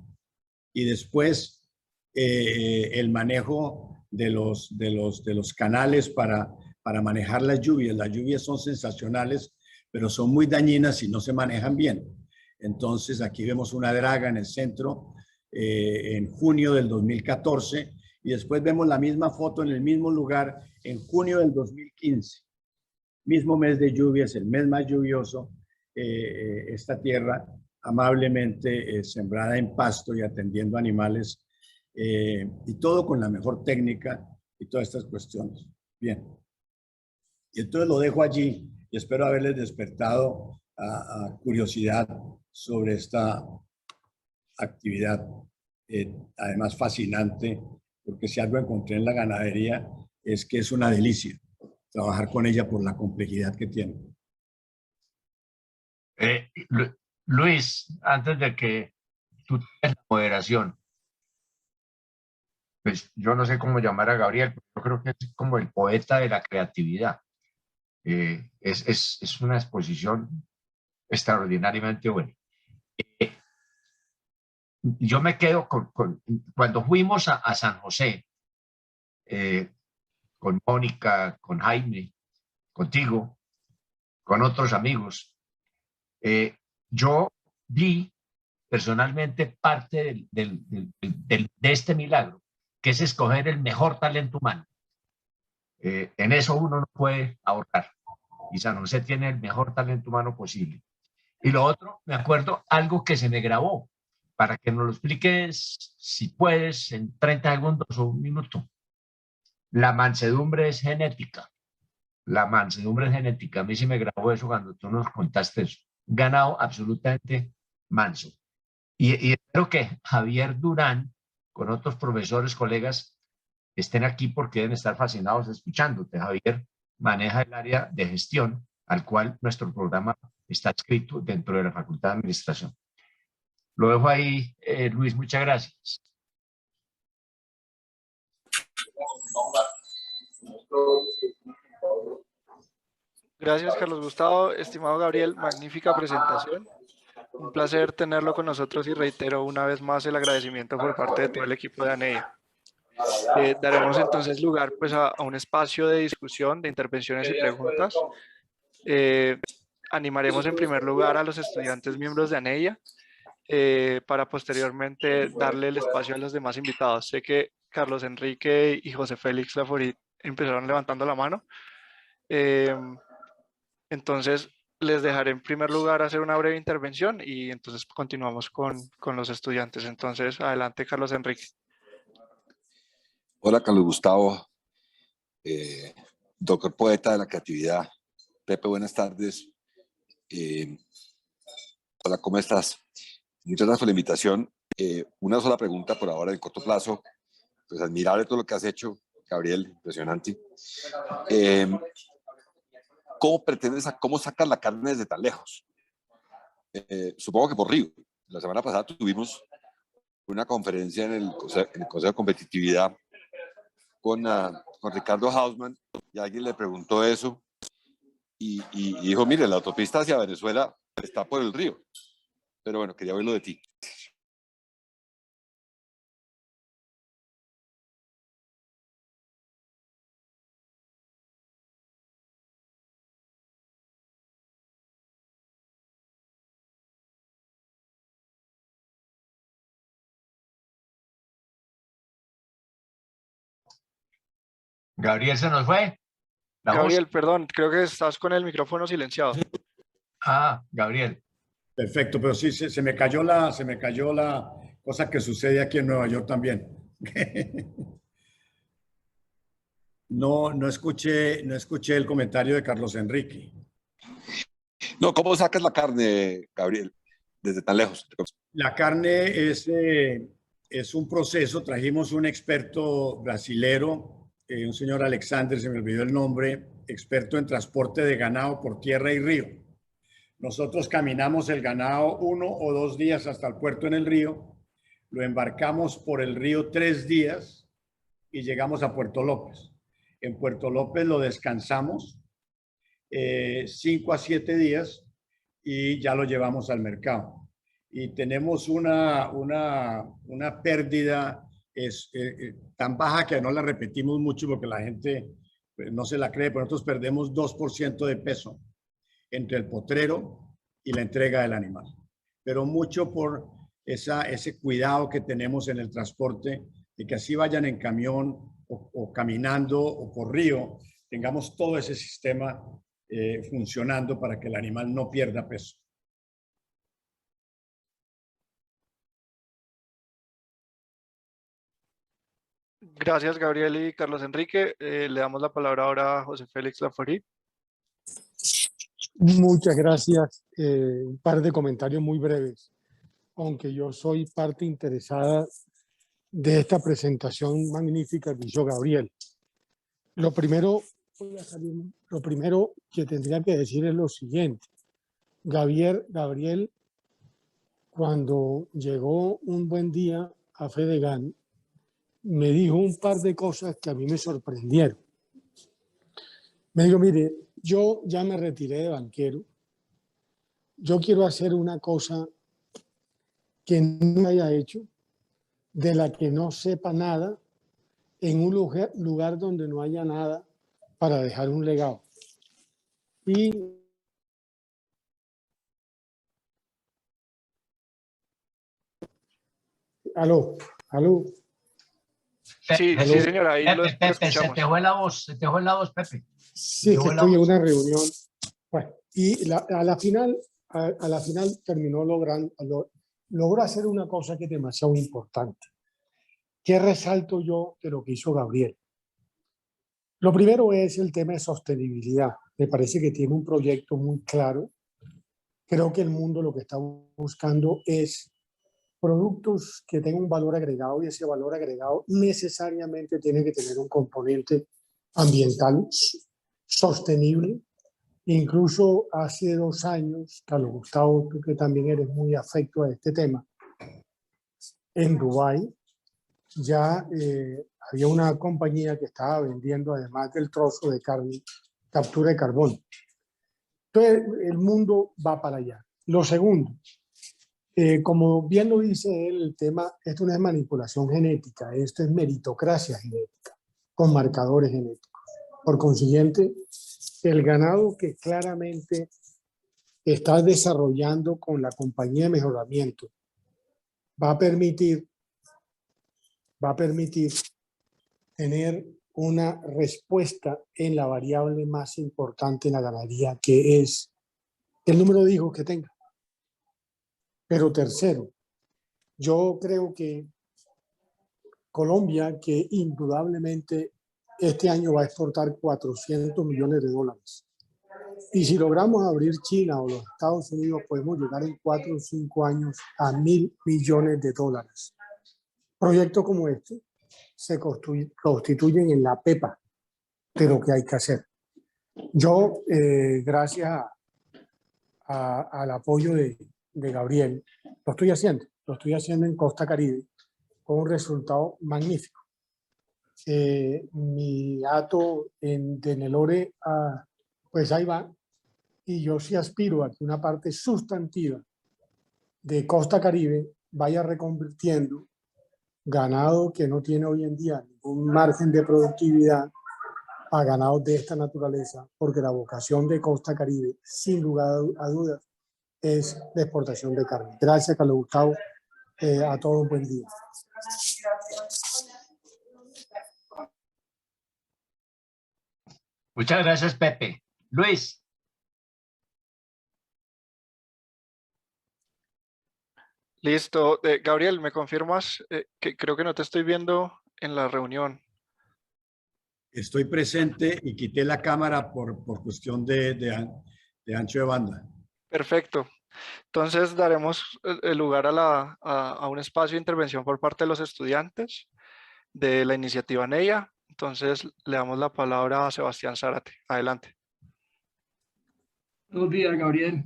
Y después el manejo de los canales para manejar las lluvias. Las lluvias son sensacionales, pero son muy dañinas si no se manejan bien. Entonces, aquí vemos una draga en el centro en junio del 2014 y después vemos la misma foto en el mismo lugar en junio del 2015. Mismo mes de lluvias, el mes más lluvioso, esta tierra amablemente sembrada en pasto y atendiendo animales y todo con la mejor técnica y todas estas cuestiones. Bien. Y entonces lo dejo allí y espero haberles despertado a curiosidad sobre esta actividad, además fascinante, porque si algo encontré en la ganadería es que es una delicia trabajar con ella por la complejidad que tiene. Luis, antes de que tú tengas la moderación, pues yo no sé cómo llamar a Gabriel, pero yo creo que es como el poeta de la creatividad. Es una exposición extraordinariamente buena. Yo me quedo cuando fuimos a San José, con Mónica, con Jaime, contigo, con otros amigos, yo vi personalmente parte de este milagro, que es escoger el mejor talento humano. En eso uno no puede ahorrar. Y San José tiene el mejor talento humano posible. Y lo otro, me acuerdo algo que se me grabó, para que nos lo expliques, si puedes, en 30 segundos o un minuto. La mansedumbre es genética. La mansedumbre es genética. A mí sí me grabó eso cuando tú nos contaste eso. Ganado absolutamente manso. Y espero que Javier Durán, con otros profesores, colegas, estén aquí porque deben estar fascinados escuchándote. Javier maneja el área de gestión al cual nuestro programa está escrito dentro de la Facultad de Administración. Lo dejo ahí, Luis, muchas gracias. Gracias, Carlos Gustavo. Estimado Gabriel, magnífica presentación. Un placer tenerlo con nosotros y reitero una vez más el agradecimiento por parte de todo el equipo de ANEA. Daremos entonces lugar pues, a un espacio de discusión, de intervenciones y preguntas. Animaremos en primer lugar a los estudiantes miembros de ANEA para posteriormente darle el espacio a los demás invitados. Sé que Carlos Enrique y José Félix Laforit empezaron levantando la mano. Entonces, les dejaré en primer lugar hacer una breve intervención y entonces continuamos con los estudiantes. Entonces, adelante, Carlos Enrique. Hola, Carlos Gustavo, doctor poeta de la creatividad. Pepe, buenas tardes. Hola, ¿cómo estás? Muchas gracias por la invitación. Una sola pregunta por ahora, en corto plazo. Pues admirable todo lo que has hecho, Gabriel, impresionante. ¿Cómo sacas la carne desde tan lejos? Supongo que por río. La semana pasada tuvimos una conferencia en el Consejo de Competitividad con Ricardo Hausmann y alguien le preguntó eso y dijo, mire, la autopista hacia Venezuela está por el río. Pero bueno, quería oírlo de ti. Gabriel se nos fue. La voz. Gabriel, perdón, creo que estás con el micrófono silenciado. Ah, Gabriel. Perfecto, pero sí, se me cayó la cosa que sucede aquí en Nueva York también. No escuché el comentario de Carlos Enrique. No, ¿cómo sacas la carne, Gabriel, desde tan lejos? La carne es un proceso. Trajimos un experto brasilero, un señor Alexander, se me olvidó el nombre, experto en transporte de ganado por tierra y río. Nosotros caminamos el ganado 1 o 2 días hasta el puerto en el río, lo embarcamos por el río 3 días y llegamos a Puerto López. En Puerto López lo descansamos 5 a 7 días y ya lo llevamos al mercado. Y tenemos una pérdida tan baja que no la repetimos mucho porque la gente no se la cree, pero nosotros perdemos 2% de peso entre el potrero y la entrega del animal. Pero mucho por ese cuidado que tenemos en el transporte, de que así vayan en camión o caminando o por río, tengamos todo ese sistema funcionando para que el animal no pierda peso. Gracias, Gabriel y Carlos Enrique. Le damos la palabra ahora a José Félix Laforí. Muchas gracias. Un par de comentarios muy breves, aunque yo soy parte interesada de esta presentación magnífica que hizo Gabriel. Lo primero que tendría que decir es lo siguiente. Gabriel, cuando llegó un buen día a Fedegan, me dijo un par de cosas que a mí me sorprendieron. Me dijo, mire, yo ya me retiré de banquero. Yo quiero hacer una cosa que no haya hecho, de la que no sepa nada, en un lugar donde no haya nada para dejar un legado. Y aló. Sí, sí, señora, ahí lo Pepe, se escuchamos. te fue la voz, Pepe. Sí, es que estoy en una reunión. Bueno, y a la final terminó logró hacer una cosa que es demasiado importante. ¿Qué resalto yo de lo que hizo Gabriel? Lo primero es el tema de sostenibilidad. Me parece que tiene un proyecto muy claro. Creo que el mundo lo que está buscando es productos que tengan un valor agregado, y ese valor agregado necesariamente tiene que tener un componente ambiental sostenible. Incluso hace 2 años, Carlos Gustavo, tú que también eres muy afecto a este tema, en Dubái ya había una compañía que estaba vendiendo, además del trozo de carne, captura de carbón. Entonces, el mundo va para allá. Lo segundo, como bien lo dice él, el tema, esto no es manipulación genética, esto es meritocracia genética, con marcadores genéticos. Por consiguiente, el ganado que claramente está desarrollando con la compañía de mejoramiento va a permitir tener una respuesta en la variable más importante en la ganadería, que es el número de hijos que tenga. Pero tercero, yo creo que Colombia, que indudablemente este año va a exportar $400 millones, y si logramos abrir China o los Estados Unidos, podemos llegar en 4 o 5 años a $1.000 millones. Proyectos como este se constituyen en la pepa de lo que hay que hacer. Yo, gracias al apoyo de Gabriel, lo estoy haciendo en Costa Caribe con un resultado magnífico. Mi hato de Nelore, pues ahí va, y yo sí aspiro a que una parte sustantiva de Costa Caribe vaya reconvirtiendo ganado que no tiene hoy en día ningún margen de productividad a ganados de esta naturaleza, porque la vocación de Costa Caribe, sin lugar a dudas, es la exportación de carne. Gracias, Carlos Gustavo. A todos un buen día. Muchas gracias, Pepe. Luis. Listo. Gabriel, ¿me confirmas? Que creo que no te estoy viendo en la reunión. Estoy presente y quité la cámara por cuestión de ancho de banda. Perfecto. Entonces daremos el lugar a un espacio de intervención por parte de los estudiantes de la iniciativa NEIA. Entonces le damos la palabra a Sebastián Zárate. Adelante. Buenos días, Gabriel.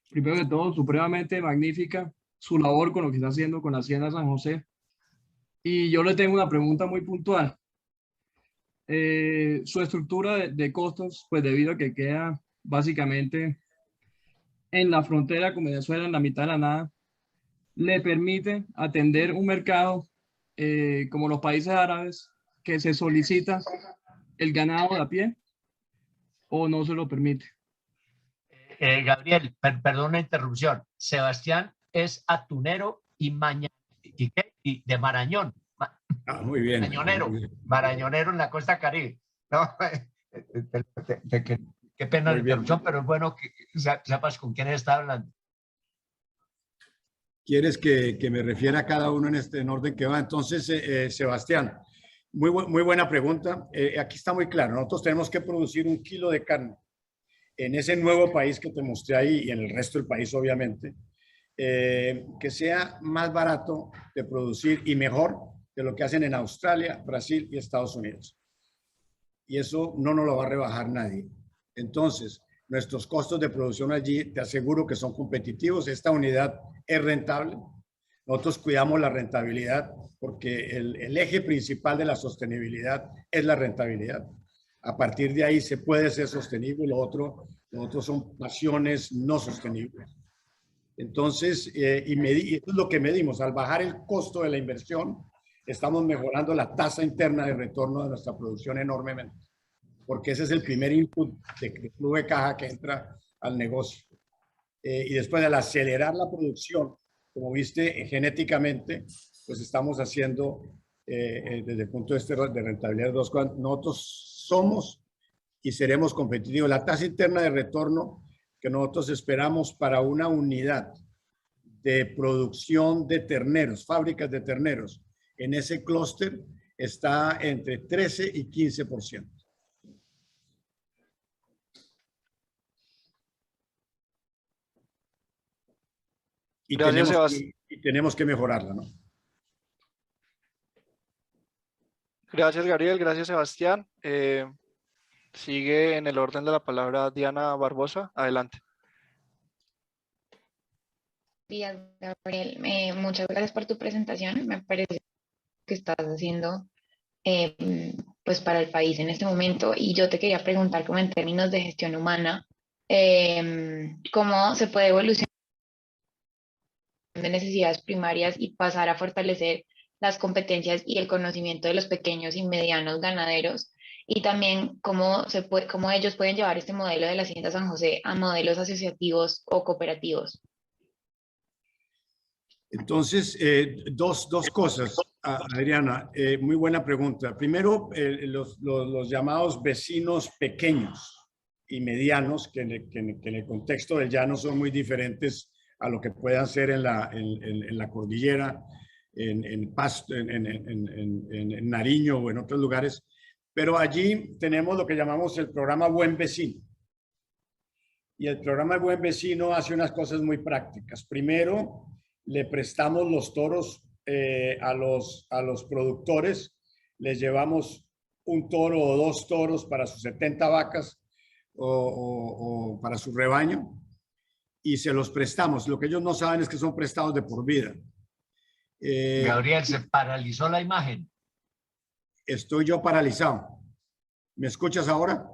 Primero de todo, supremamente magnífica su labor con lo que está haciendo con la Hacienda San José. Y yo le tengo una pregunta muy puntual. Su estructura de costos, pues debido a que queda básicamente en la frontera con Venezuela, en la mitad de la nada, le permite atender un mercado como los países árabes, que se solicita el ganado de a pie, o no se lo permite. Gabriel, perdón la interrupción. Sebastián es atunero y de Marañón. Muy bien. Marañonero en la costa Caribe. No, qué pena la interrupción, pero es bueno que sepas con quién está hablando. ¿Quieres que me refiera a cada uno en orden que va? Entonces, Sebastián, muy buena pregunta. Aquí está muy claro. Nosotros tenemos que producir 1 kilo de carne en ese nuevo país que te mostré ahí y en el resto del país, obviamente, que sea más barato de producir y mejor de lo que hacen en Australia, Brasil y Estados Unidos. Y eso no nos lo va a rebajar nadie. Entonces, nuestros costos de producción allí, te aseguro que son competitivos. Esta unidad es rentable. Nosotros cuidamos la rentabilidad porque el eje principal de la sostenibilidad es la rentabilidad. A partir de ahí se puede ser sostenible. Lo otro son pasiones no sostenibles. Entonces, y esto es lo que medimos. Al bajar el costo de la inversión, estamos mejorando la tasa interna de retorno de nuestra producción enormemente. Porque ese es el primer input de flujo de caja que entra al negocio. Y después, al acelerar la producción, como viste, genéticamente, pues estamos haciendo, desde el punto de vista de rentabilidad, dos cosas. Nosotros somos y seremos competitivos. La tasa interna de retorno que nosotros esperamos para una unidad de producción de terneros, fábricas de terneros, en ese clúster está entre 13 y 15%. Y tenemos que mejorarla, ¿no? Gracias, Gabriel. Gracias, Sebastián. Sigue en el orden de la palabra Diana Barbosa. Adelante. Días, Gabriel. Muchas gracias por tu presentación. Me parece que estás haciendo pues para el país en este momento. Y yo te quería preguntar, como en términos de gestión humana, ¿cómo se puede evolucionar de necesidades primarias y pasar a fortalecer las competencias y el conocimiento de los pequeños y medianos ganaderos? Y también cómo ellos pueden llevar este modelo de la Hacienda San José a modelos asociativos o cooperativos. Entonces, dos cosas, Adriana. Muy buena pregunta. Primero, los llamados vecinos pequeños y medianos, que en el contexto del llano son muy diferentes a lo que puedan ser en la cordillera, en Pasto, en Nariño o en otros lugares. Pero allí tenemos lo que llamamos el programa Buen Vecino. Y el programa Buen Vecino hace unas cosas muy prácticas. Primero, le prestamos los toros a los productores. Les llevamos un toro o 2 toros para sus 70 vacas o para su rebaño y se los prestamos. Lo que ellos no saben es que son prestados de por vida. Gabriel, se paralizó la imagen. Estoy yo paralizado. ¿Me escuchas ahora?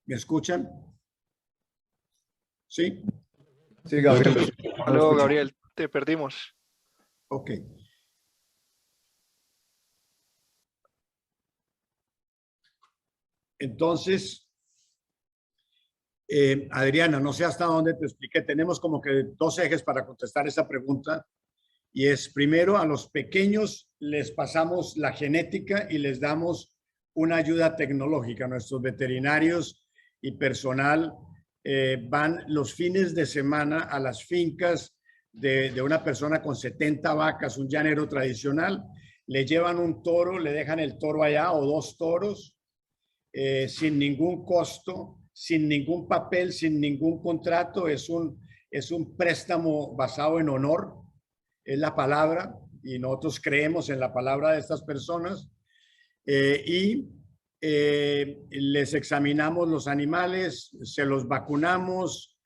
¿Me escuchan? ¿Sí? Sí, Gabriel. Aló, Gabriel, te perdimos. Ok. Entonces, Adriana, no sé hasta dónde te expliqué. Tenemos como que 2 ejes para contestar esa pregunta. Y es, primero, a los pequeños les pasamos la genética y les damos una ayuda tecnológica. Nuestros veterinarios y personal van los fines de semana a las fincas de una persona con 70 vacas, un llanero tradicional, le llevan un toro, le dejan el toro allá o 2 toros, sin ningún costo, sin ningún papel, sin ningún contrato. Es un préstamo basado en honor, es la palabra, y nosotros creemos en la palabra de estas personas. Les examinamos los animales, se los vacunamos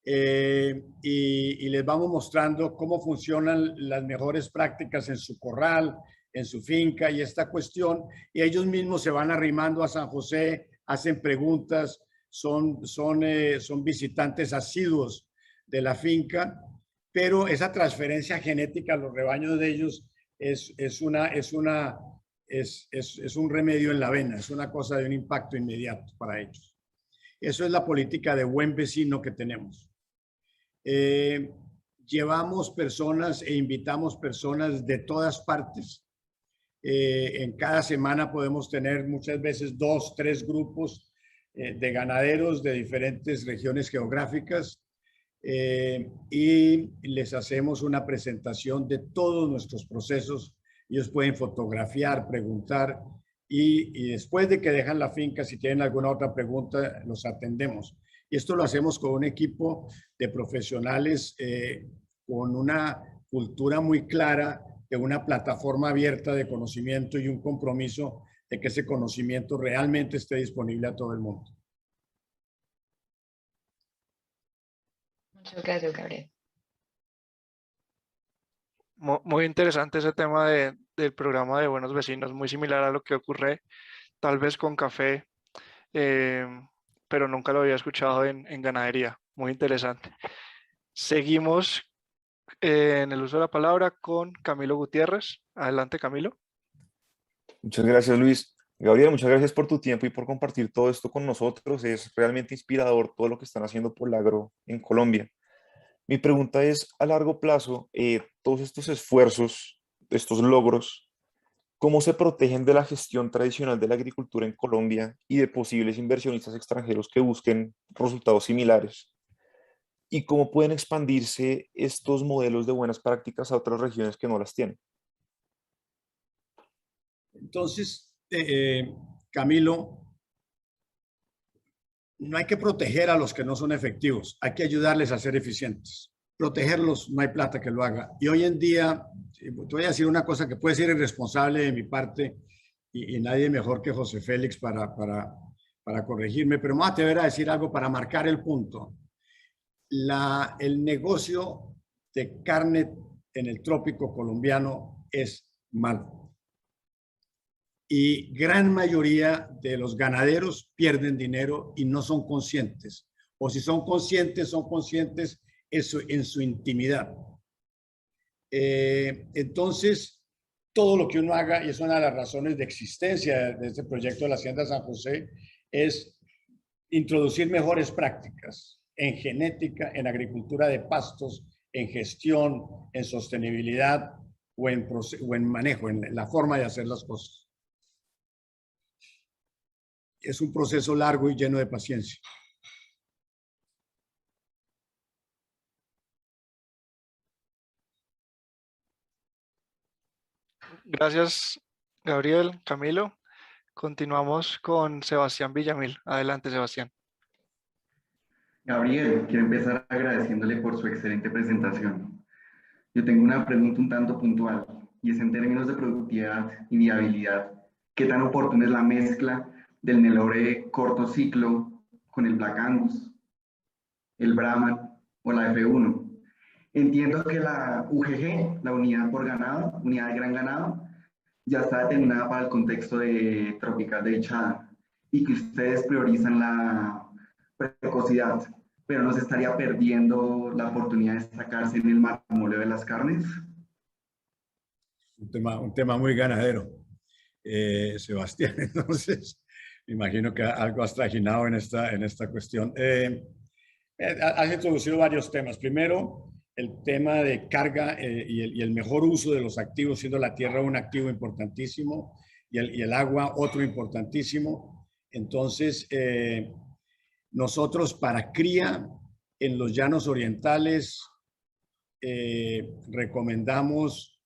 y les vamos mostrando cómo funcionan las mejores prácticas en su corral, en su finca y esta cuestión. Y ellos mismos se van arrimando a San José, hacen preguntas, son visitantes asiduos de la finca, pero esa transferencia genética a los rebaños de ellos es un remedio en la vena, es una cosa de un impacto inmediato para ellos. Eso es la política de buen vecino que tenemos. Llevamos personas e invitamos personas de todas partes. En cada semana podemos tener muchas veces 2, 3 grupos de ganaderos de diferentes regiones geográficas y les hacemos una presentación de todos nuestros procesos. Ellos pueden fotografiar, preguntar y después de que dejan la finca, si tienen alguna otra pregunta, los atendemos. Y esto lo hacemos con un equipo de profesionales con una cultura muy clara de una plataforma abierta de conocimiento y un compromiso de que ese conocimiento realmente esté disponible a todo el mundo. Muchas gracias, Gabriel. Muy interesante ese tema del programa de Buenos Vecinos, muy similar a lo que ocurre tal vez con café, pero nunca lo había escuchado en ganadería. Muy interesante. Seguimos en el uso de la palabra con Camilo Gutiérrez. Adelante, Camilo. Muchas gracias, Luis. Gabriel, muchas gracias por tu tiempo y por compartir todo esto con nosotros. Es realmente inspirador todo lo que están haciendo por el agro en Colombia. Mi pregunta es, a largo plazo, todos estos esfuerzos, estos logros, ¿cómo se protegen de la gestión tradicional de la agricultura en Colombia y de posibles inversionistas extranjeros que busquen resultados similares? ¿Y cómo pueden expandirse estos modelos de buenas prácticas a otras regiones que no las tienen? Entonces, Camilo, no hay que proteger a los que no son efectivos, hay que ayudarles a ser eficientes. Protegerlos, no hay plata que lo haga. Y hoy en día, te voy a decir una cosa que puede ser irresponsable de mi parte y nadie mejor que José Félix para corregirme, pero me voy a atrever a decir algo para marcar el punto. El negocio de carne en el trópico colombiano es malo. Y gran mayoría de los ganaderos pierden dinero y no son conscientes. O si son conscientes en su intimidad. Entonces, todo lo que uno haga, y es una de las razones de existencia de este proyecto de la Hacienda San José, es introducir mejores prácticas en genética, en agricultura de pastos, en gestión, en sostenibilidad o en manejo, en la forma de hacer las cosas. Es un proceso largo y lleno de paciencia. Gracias, Gabriel, Camilo. Continuamos con Sebastián Villamil. Adelante, Sebastián. Gabriel, quiero empezar agradeciéndole por su excelente presentación. Yo tengo una pregunta un tanto puntual, y es en términos de productividad y viabilidad. ¿Qué tan oportuna es la mezcla del Nelore corto ciclo con el Black Angus, el Brahman o la F1? Entiendo que la UGG, la unidad por ganado, unidad de gran ganado, ya está determinada para el contexto de tropical de Ichada y que ustedes priorizan la precocidad, pero ¿no se estaría perdiendo la oportunidad de destacarse en el marmoleo de las carnes? Un tema muy ganadero, Sebastián. Entonces, me imagino que algo has trajinado en esta cuestión. Has introducido varios temas. Primero, el tema de carga y el mejor uso de los activos, siendo la tierra un activo importantísimo y el agua otro importantísimo. Entonces, nosotros para cría en los llanos orientales recomendamos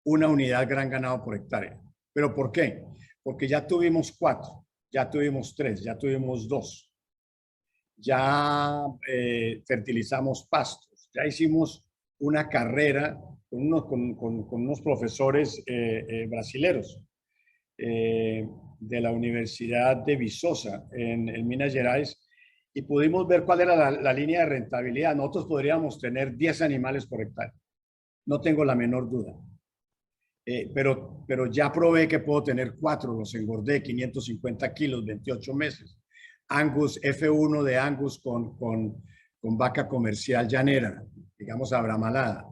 una unidad gran ganado por hectárea. ¿Pero por qué? Porque ya tuvimos 4, ya tuvimos 3, ya tuvimos 2. Ya fertilizamos pastos, ya hicimos una carrera con unos profesores brasileros de la Universidad de Viçosa en Minas Gerais, y pudimos ver cuál era la línea de rentabilidad. Nosotros podríamos tener 10 animales por hectárea, no tengo la menor duda. Pero ya probé que puedo tener 4, los engordé 550 kilos, 28 meses. Angus, F1 de Angus con vaca comercial llanera, digamos abramalada.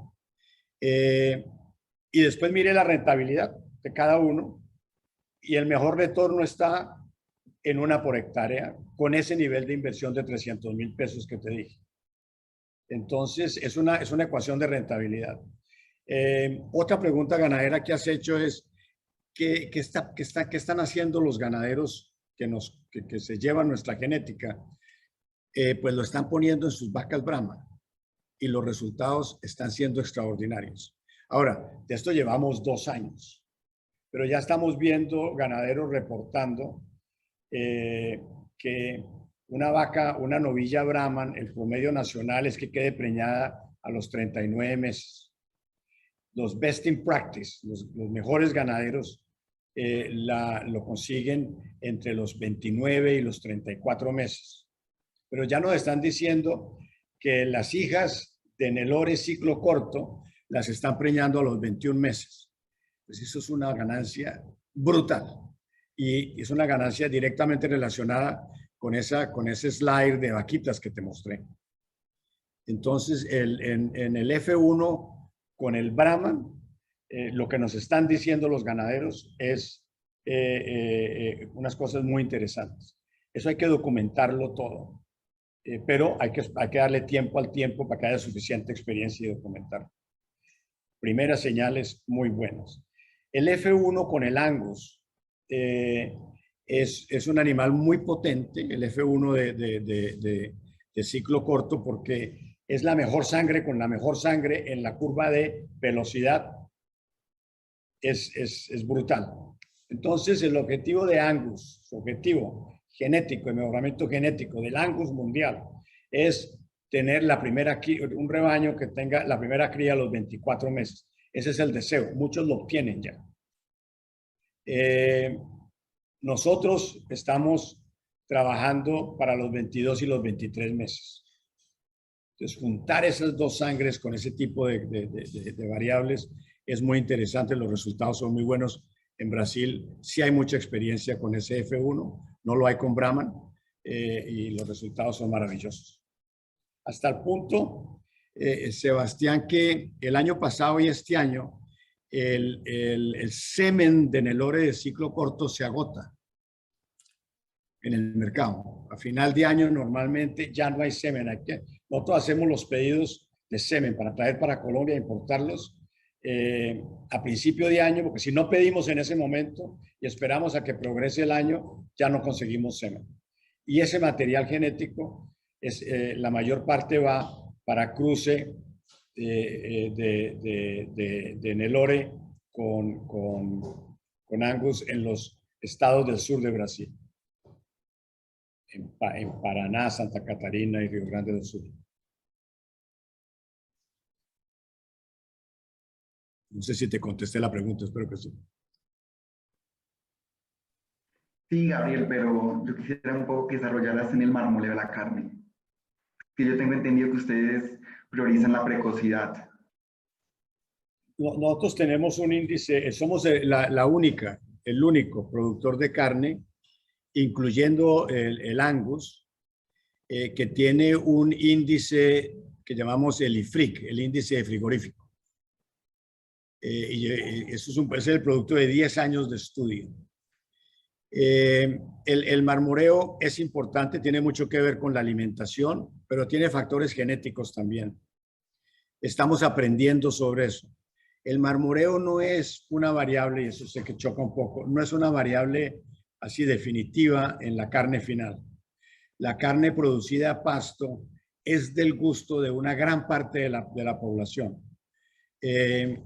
Y después miré la rentabilidad de cada uno y el mejor retorno está en 1 por hectárea con ese nivel de inversión de 300,000 pesos que te dije. Entonces, es una ecuación de rentabilidad. Otra pregunta ganadera que has hecho es ¿qué están haciendo los ganaderos que se llevan nuestra genética? Pues lo están poniendo en sus vacas Brahma y los resultados están siendo extraordinarios. Ahora, de esto llevamos 2 años, pero ya estamos viendo ganaderos reportando que una novilla Brahman, el promedio nacional es que quede preñada a los 39 meses. Los best in practice, los mejores ganaderos, lo consiguen entre los 29 y los 34 meses. Pero ya nos están diciendo que las hijas de Nelore ciclo corto las están preñando a los 21 meses. Pues eso es una ganancia brutal. Y es una ganancia directamente relacionada con ese slide de vaquitas que te mostré. Entonces, en el F1 con el Brahman, lo que nos están diciendo los ganaderos es unas cosas muy interesantes. Eso hay que documentarlo todo, pero hay que darle tiempo al tiempo para que haya suficiente experiencia y documentarlo. Primeras señales muy buenas. El F1 con el Angus es un animal muy potente, el F1 de ciclo corto, porque es la mejor sangre con la mejor sangre en la curva de velocidad. Es brutal. Entonces, el objetivo de Angus, su objetivo genético, el mejoramiento genético del Angus mundial, es tener un rebaño que tenga la primera cría a los 24 meses. Ese es el deseo. Muchos lo obtienen ya. Nosotros estamos trabajando para los 22 y los 23 meses. Entonces, juntar esas 2 sangres con ese tipo de variables es muy interesante. Los resultados son muy buenos. En Brasil sí hay mucha experiencia con ese F1, no lo hay con Brahman, y los resultados son maravillosos. Hasta el punto, Sebastián, que el año pasado y este año el semen de Nelore de ciclo corto se agota en el mercado. A final de año normalmente ya no hay semen. Nosotros hacemos los pedidos de semen para traer para Colombia e importarlos a principio de año, porque si no pedimos en ese momento y esperamos a que progrese el año, ya no conseguimos semen. Y ese material genético, la mayor parte va para cruce de Nelore con Angus en los estados del sur de Brasil. En Paraná, Santa Catarina y Río Grande del Sur. No sé si te contesté la pregunta, espero que sí. Sí, Gabriel, pero yo quisiera un poco que desarrollaras en el marmoleo de la carne. Que yo tengo entendido que ustedes priorizan la precocidad. Nosotros tenemos un índice, somos el único productor de carne, incluyendo el Angus, que tiene un índice que llamamos el IFRIC, el índice frigorífico. Y eso es el producto de 10 años de estudio. El marmoreo es importante, tiene mucho que ver con la alimentación, pero tiene factores genéticos también. estamos aprendiendo sobre eso. El marmoreo no es una variable, y eso sé que choca un poco, no es una variable así definitiva en la carne final. La carne producida a pasto es del gusto de una gran parte de la población. Sin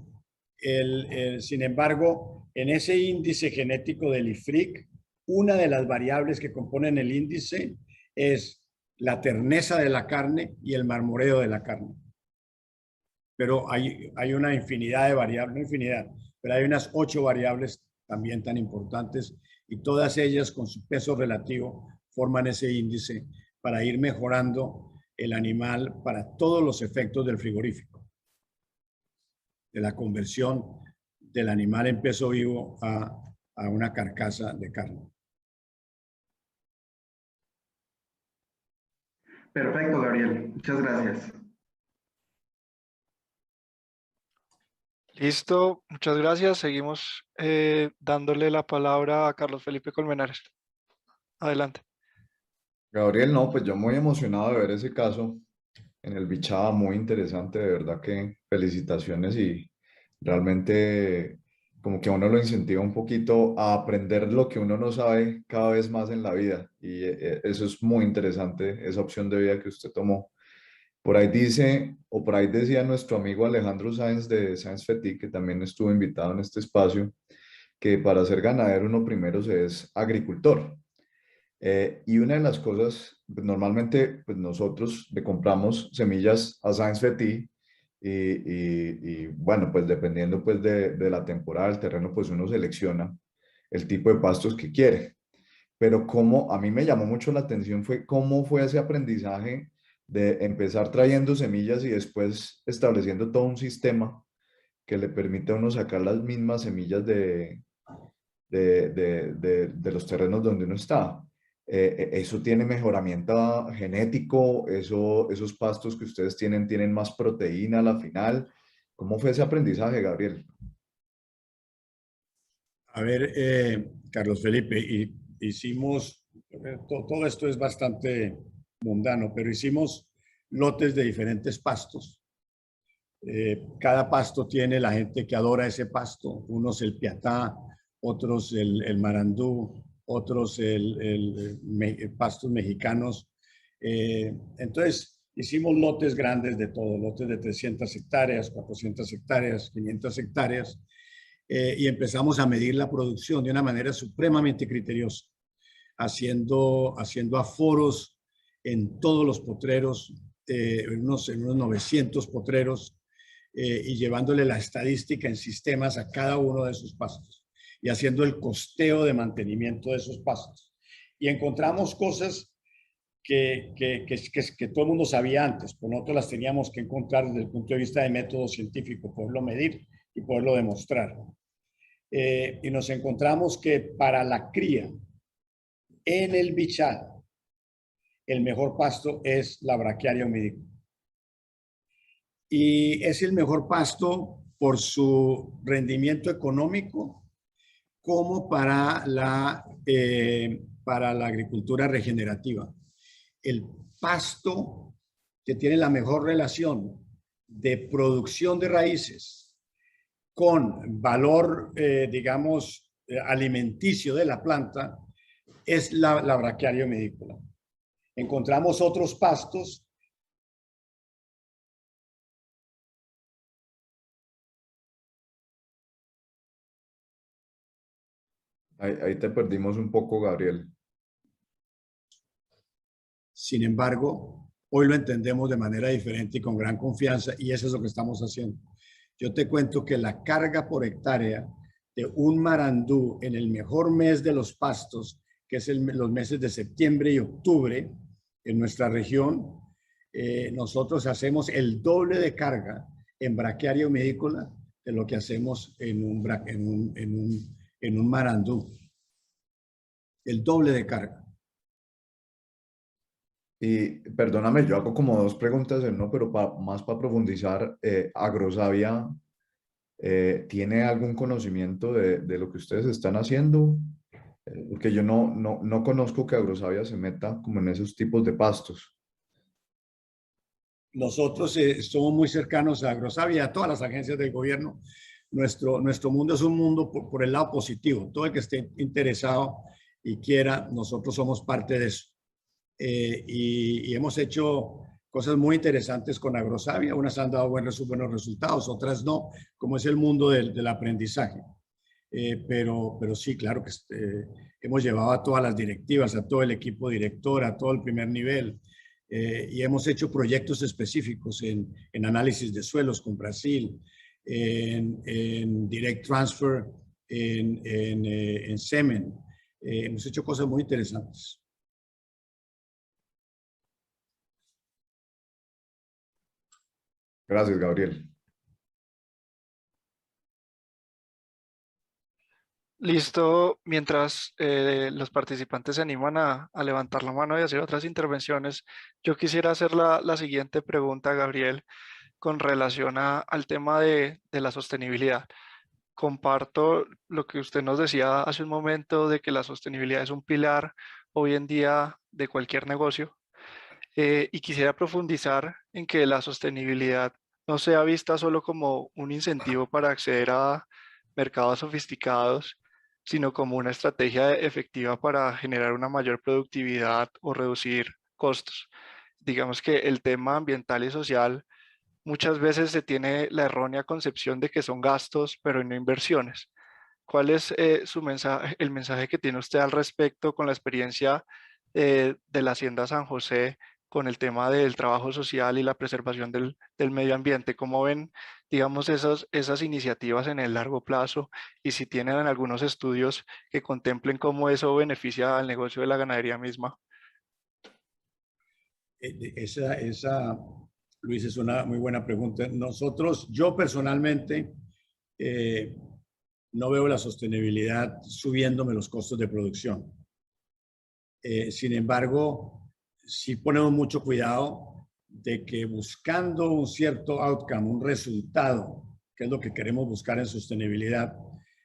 embargo, en ese índice genético del IFRIC, una de las variables que componen el índice es la terneza de la carne y el marmoreo de la carne. Pero hay una infinidad de variables, no infinidad, pero hay unas 8 variables también tan importantes y todas ellas con su peso relativo forman ese índice para ir mejorando el animal para todos los efectos del frigorífico, de la conversión del animal en peso vivo a una carcasa de carne. Perfecto, Gabriel. Muchas gracias. Listo, muchas gracias. Seguimos dándole la palabra a Carlos Felipe Colmenares. Adelante. Gabriel, no, pues yo muy emocionado de ver ese caso en el Bichada, muy interesante, de verdad que felicitaciones y realmente como que a uno lo incentiva un poquito a aprender lo que uno no sabe cada vez más en la vida y eso es muy interesante, esa opción de vida que usted tomó. Por ahí dice, o por ahí decía nuestro amigo Alejandro Sáenz de Sáenz Fetí, que también estuvo invitado en este espacio, que para ser ganadero uno primero se es agricultor. Y una de las cosas, pues, normalmente pues nosotros le compramos semillas a Sáenz Fetí y bueno, pues dependiendo pues de la temporada del terreno, pues uno selecciona el tipo de pastos que quiere. Pero como a mí me llamó mucho la atención fue cómo fue ese aprendizaje de empezar trayendo semillas y después estableciendo todo un sistema que le permite a uno sacar las mismas semillas de los terrenos donde uno está. Eso tiene mejoramiento genético, esos pastos que ustedes tienen más proteína a la final. ¿Cómo fue ese aprendizaje, Gabriel? A ver, Carlos Felipe, hicimos, todo esto es bastante mundano, pero hicimos lotes de diferentes pastos. Cada pasto tiene la gente que adora ese pasto, unos el piatá, otros el marandú, otros pastos mexicanos. Entonces, hicimos lotes grandes de todo, lotes de 300 hectáreas, 400 hectáreas, 500 hectáreas, y empezamos a medir la producción de una manera supremamente criteriosa, haciendo aforos en todos los potreros, en unos 900 potreros, y llevándole la estadística en sistemas a cada uno de esos pastos y haciendo el costeo de mantenimiento de esos pastos. Y encontramos cosas que todo el mundo sabía antes, pero nosotros las teníamos que encontrar desde el punto de vista de método científico, poderlo medir y poderlo demostrar. Y nos encontramos que para la cría en el Bichada, el mejor pasto es la Brachiaria humidicula. Y es el mejor pasto por su rendimiento económico como para la agricultura regenerativa. El pasto que tiene la mejor relación de producción de raíces con valor, digamos, alimenticio de la planta es la Brachiaria humidicula. Encontramos otros pastos Ahí te perdimos un poco, Gabriel. Sin embargo, hoy lo entendemos de manera diferente y con gran confianza y eso es lo que estamos haciendo. Yo te cuento que la carga por hectárea de un marandú en el mejor mes de los pastos, que es los meses de septiembre y octubre en nuestra región, nosotros hacemos el doble de carga en Brachiaria humidicula de lo que hacemos en un marandú. El doble de carga. Y perdóname, yo hago como dos preguntas en uno, pero más para profundizar, ¿Agrosavia tiene algún conocimiento de lo que ustedes están haciendo? Porque yo no conozco que Agrosavia se meta como en esos tipos de pastos. nosotros somos muy cercanos a Agrosavia y a todas las agencias del gobierno. Nuestro mundo es un mundo por el lado positivo. Todo el que esté interesado y quiera, nosotros somos parte de eso. Y hemos hecho cosas muy interesantes con Agrosavia. Unas han dado buenos resultados, otras no, como es el mundo del aprendizaje. Pero sí, claro que hemos llevado a todas las directivas, a todo el equipo director, a todo el primer nivel. Y hemos hecho proyectos específicos en análisis de suelos con Brasil, en direct transfer, en semen. Hemos hecho cosas muy interesantes. Gracias, Gabriel. Listo, mientras los participantes se animan a levantar la mano y hacer otras intervenciones, yo quisiera hacer la siguiente pregunta, Gabriel, con relación al tema de la sostenibilidad. Comparto lo que usted nos decía hace un momento de que la sostenibilidad es un pilar hoy en día de cualquier negocio. Y quisiera profundizar en que la sostenibilidad no sea vista solo como un incentivo para acceder a mercados sofisticados, sino como una estrategia efectiva para generar una mayor productividad o reducir costos. Digamos que el tema ambiental y social muchas veces se tiene la errónea concepción de que son gastos, pero no inversiones. ¿Cuál es su mensaje, el mensaje que tiene usted al respecto con la experiencia de la Hacienda San José con el tema del trabajo social y la preservación del medio ambiente? ¿Cómo ven, digamos, esas iniciativas en el largo plazo y si tienen algunos estudios que contemplen cómo eso beneficia al negocio de la ganadería misma? Luis, es una muy buena pregunta. Yo personalmente, no veo la sostenibilidad subiéndome los costos de producción. Sin embargo, sí ponemos mucho cuidado de que buscando un cierto outcome, un resultado, que es lo que queremos buscar en sostenibilidad,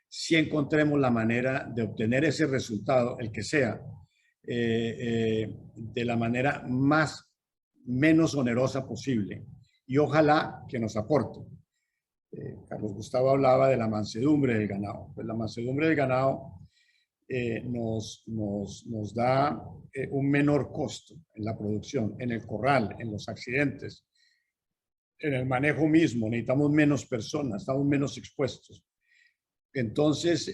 sí encontremos la manera de obtener ese resultado, el que sea, de la manera menos onerosa posible y ojalá que nos aporte. Carlos Gustavo hablaba de la mansedumbre del ganado. Pues la mansedumbre del ganado nos da un menor costo en la producción, en el corral, en los accidentes, en el manejo mismo. Necesitamos menos personas, estamos menos expuestos. Entonces,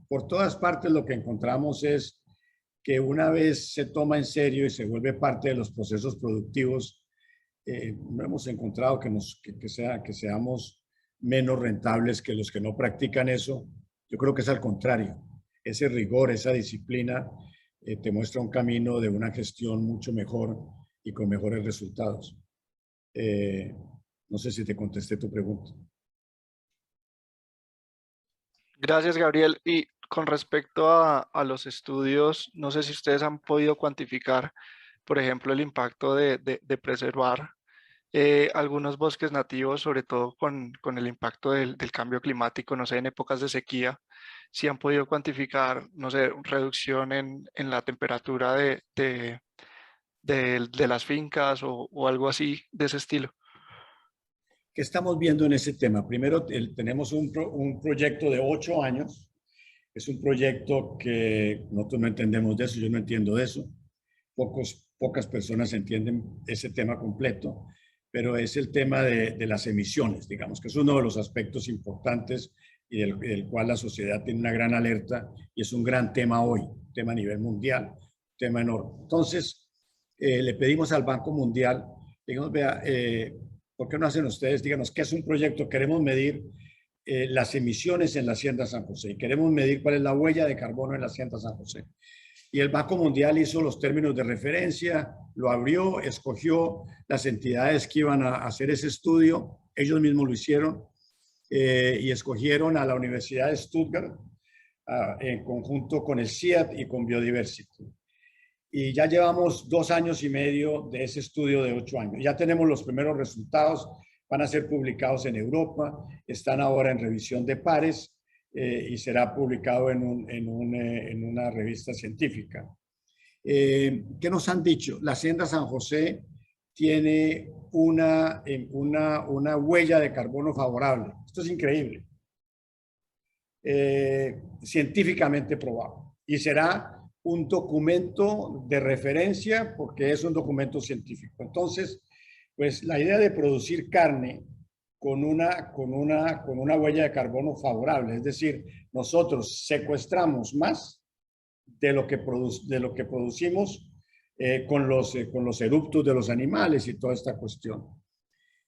por todas partes lo que encontramos es que una vez se toma en serio y se vuelve parte de los procesos productivos, no hemos encontrado que seamos menos rentables que los que no practican eso. Yo creo que es al contrario. Ese rigor, esa disciplina te muestra un camino de una gestión mucho mejor y con mejores resultados. No sé si te contesté tu pregunta. Gracias, Gabriel. Y con respecto a los estudios, no sé si ustedes han podido cuantificar, por ejemplo, el impacto de preservar algunos bosques nativos, sobre todo con el impacto del cambio climático, no sé, en épocas de sequía, si han podido cuantificar, no sé, reducción en la temperatura de las fincas o algo así de ese estilo. ¿Qué estamos viendo en ese tema? Primero, tenemos un proyecto de 8 años. Es un proyecto que nosotros no entendemos de eso, yo no entiendo de eso. Pocas personas entienden ese tema completo, pero es el tema de las emisiones, digamos, que es uno de los aspectos importantes y del cual la sociedad tiene una gran alerta y es un gran tema hoy, tema a nivel mundial, tema enorme. Entonces, le pedimos al Banco Mundial, digamos, vea, ¿por qué no hacen ustedes? Díganos, ¿qué es un proyecto? Queremos medir las emisiones en la Hacienda San José y queremos medir cuál es la huella de carbono en la Hacienda San José. Y el Banco Mundial hizo los términos de referencia, lo abrió, escogió las entidades que iban a hacer ese estudio, ellos mismos lo hicieron y escogieron a la Universidad de Stuttgart en conjunto con el CIAT y con Biodiversity. Y ya llevamos 2 años y medio de ese estudio de 8 años. Ya tenemos los primeros resultados, van a ser publicados en Europa, están ahora en revisión de pares y será publicado en una revista científica. ¿Qué nos han dicho? La Hacienda San José tiene una huella de carbono favorable. Esto es increíble. Científicamente probado. Y será un documento de referencia porque es un documento científico. Entonces, pues la idea de producir carne con una huella de carbono favorable, es decir, nosotros secuestramos más de lo que producimos con los eruptos de los animales y toda esta cuestión.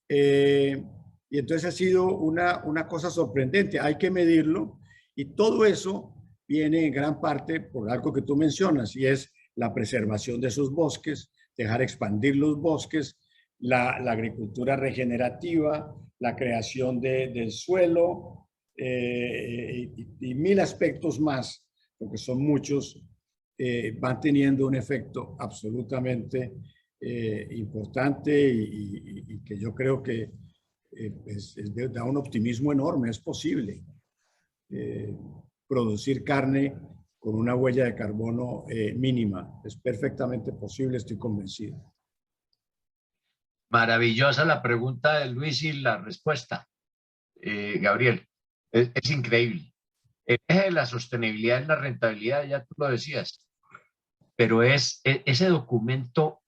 Y entonces ha sido una cosa sorprendente, hay que medirlo, y todo eso viene en gran parte por algo que tú mencionas, y es la preservación de esos bosques, dejar expandir los bosques, la agricultura regenerativa, la creación del suelo, y mil aspectos más, porque son muchos, van teniendo un efecto absolutamente importante y que yo creo que da un optimismo enorme. Es posible producir carne con una huella de carbono mínima. Es perfectamente posible, estoy convencido. Maravillosa la pregunta de Luis y la respuesta, Gabriel. Es increíble. El eje de la sostenibilidad es la rentabilidad, ya tú lo decías, pero ese documento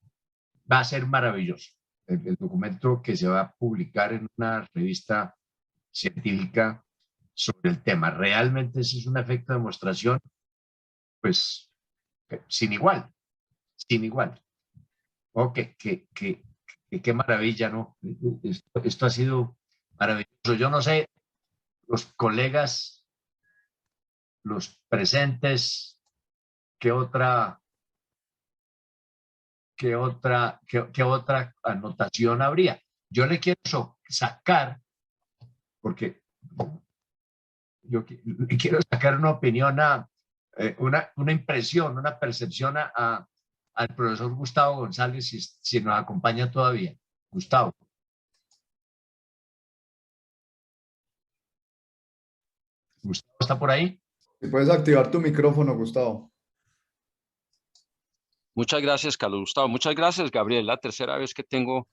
va a ser maravilloso. El documento que se va a publicar en una revista científica sobre el tema. Realmente ese es un efecto de demostración, pues, sin igual, sin igual. Oh, qué maravilla, ¿no? Esto ha sido maravilloso. Yo no sé, los colegas, los presentes, qué otra anotación habría. Yo le quiero sacar, porque yo le quiero sacar una opinión, una impresión, una percepción al profesor Gustavo González, si nos acompaña todavía. Gustavo. ¿Gustavo está por ahí? Si puedes activar tu micrófono, Gustavo. Muchas gracias, Carlos Gustavo. Muchas gracias, Gabriel. La tercera vez que tengo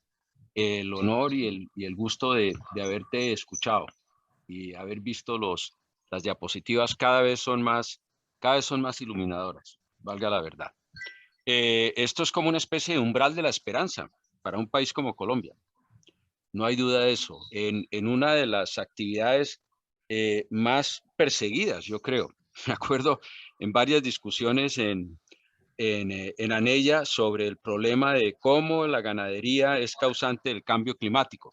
el honor y el gusto de haberte escuchado y haber visto las diapositivas cada vez son más iluminadoras, valga la verdad. Esto es como una especie de umbral de la esperanza para un país como Colombia. No hay duda de eso. En una de las actividades más perseguidas, yo creo. Me acuerdo en varias discusiones en ANEYA sobre el problema de cómo la ganadería es causante del cambio climático.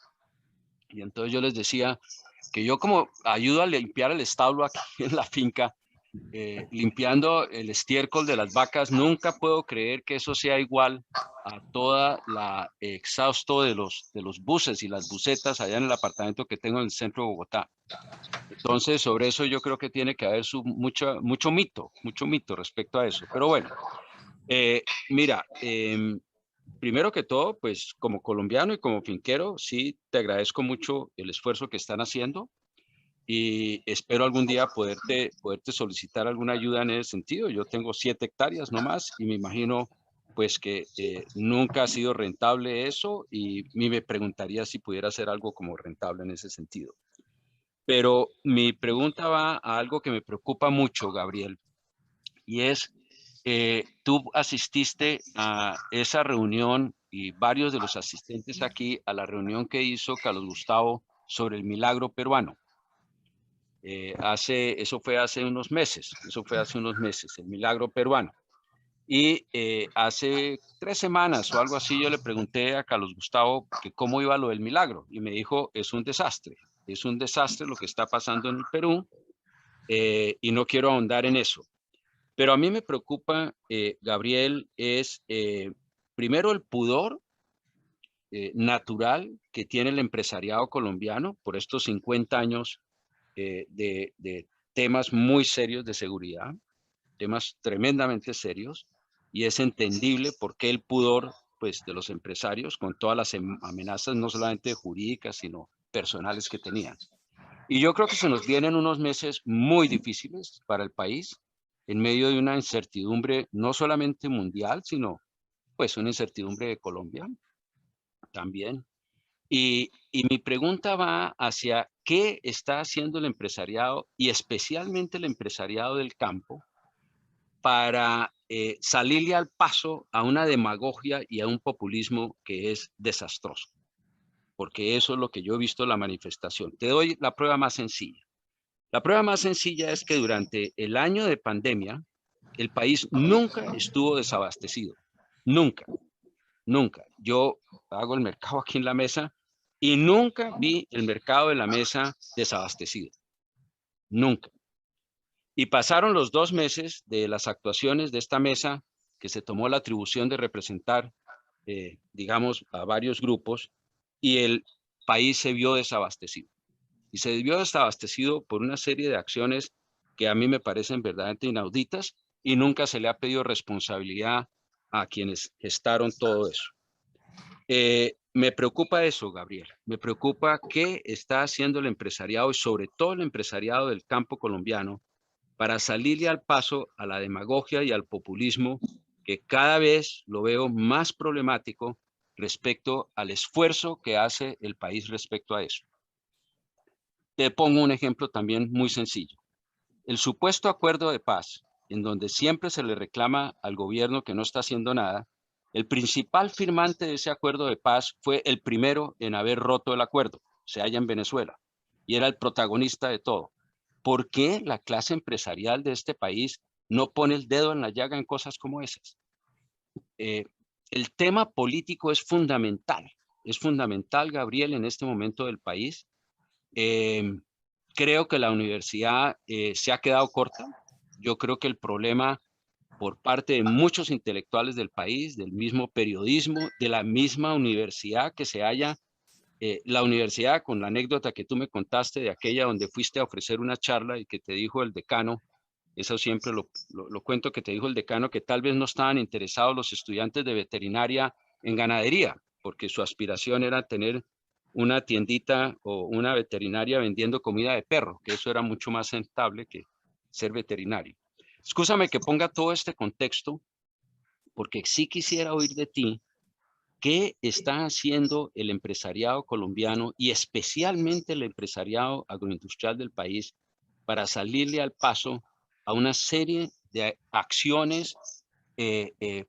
Y entonces yo les decía que yo como ayudo a limpiar el establo aquí en la finca, limpiando el estiércol de las vacas, nunca puedo creer que eso sea igual a toda la exhausto de los buses y las busetas allá en el apartamento que tengo en el centro de Bogotá. Entonces, sobre eso yo creo que tiene que haber mucho mito respecto a eso. Pero bueno, mira, primero que todo, pues como colombiano y como finquero, sí te agradezco mucho el esfuerzo que están haciendo y espero algún día poderte solicitar alguna ayuda en ese sentido. Yo tengo 7 hectáreas nomás y me imagino pues que nunca ha sido rentable eso y me preguntaría si pudiera hacer algo como rentable en ese sentido. Pero mi pregunta va a algo que me preocupa mucho, Gabriel, y es, tú asististe a esa reunión y varios de los asistentes aquí a la reunión que hizo Carlos Gustavo sobre el milagro peruano. Eso fue hace unos meses, el milagro peruano. Y hace 3 semanas o algo así yo le pregunté a Carlos Gustavo que cómo iba lo del milagro y me dijo, es un desastre lo que está pasando en el Perú y no quiero ahondar en eso. Pero a mí me preocupa, Gabriel, es primero el pudor natural que tiene el empresariado colombiano por estos 50 años de temas muy serios de seguridad, temas tremendamente serios, y es entendible por qué el pudor pues, de los empresarios con todas las amenazas, no solamente jurídicas, sino personales que tenían. Y yo creo que se nos vienen unos meses muy difíciles para el país, en medio de una incertidumbre no solamente mundial, sino pues una incertidumbre de Colombia. también. Y mi pregunta va hacia qué está haciendo el empresariado y especialmente el empresariado del campo para salirle al paso a una demagogia y a un populismo que es desastroso. Porque eso es lo que yo he visto en la manifestación. Te doy la prueba más sencilla. La prueba más sencilla es que durante el año de pandemia, el país nunca estuvo desabastecido. Nunca, nunca. Yo hago el mercado aquí en la mesa y nunca vi el mercado de la mesa desabastecido. Nunca. Y pasaron los 2 meses de las actuaciones de esta mesa que se tomó la atribución de representar, digamos, a varios grupos y el país se vio desabastecido. Y se vio desabastecido por una serie de acciones que a mí me parecen verdaderamente inauditas y nunca se le ha pedido responsabilidad a quienes gestaron todo eso. Me preocupa eso, Gabriel. Me preocupa qué está haciendo el empresariado y sobre todo el empresariado del campo colombiano para salirle al paso a la demagogia y al populismo que cada vez lo veo más problemático respecto al esfuerzo que hace el país respecto a eso. Te pongo un ejemplo también muy sencillo. El supuesto acuerdo de paz, en donde siempre se le reclama al gobierno que no está haciendo nada, el principal firmante de ese acuerdo de paz fue el primero en haber roto el acuerdo, se halla en Venezuela, y era el protagonista de todo. ¿Por qué la clase empresarial de este país no pone el dedo en la llaga en cosas como esas? El tema político es fundamental, Gabriel, en este momento del país. Creo que la universidad se ha quedado corta. Yo creo que el problema por parte de muchos intelectuales del país, del mismo periodismo, de la misma universidad que se haya, la universidad, con la anécdota que tú me contaste de aquella donde fuiste a ofrecer una charla y que te dijo el decano, eso siempre lo cuento, que te dijo el decano que tal vez no estaban interesados los estudiantes de veterinaria en ganadería, porque su aspiración era tener una tiendita o una veterinaria vendiendo comida de perro, que eso era mucho más rentable que ser veterinario. Excúsame que ponga todo este contexto, porque sí quisiera oír de ti qué está haciendo el empresariado colombiano y especialmente el empresariado agroindustrial del país para salirle al paso a una serie de acciones de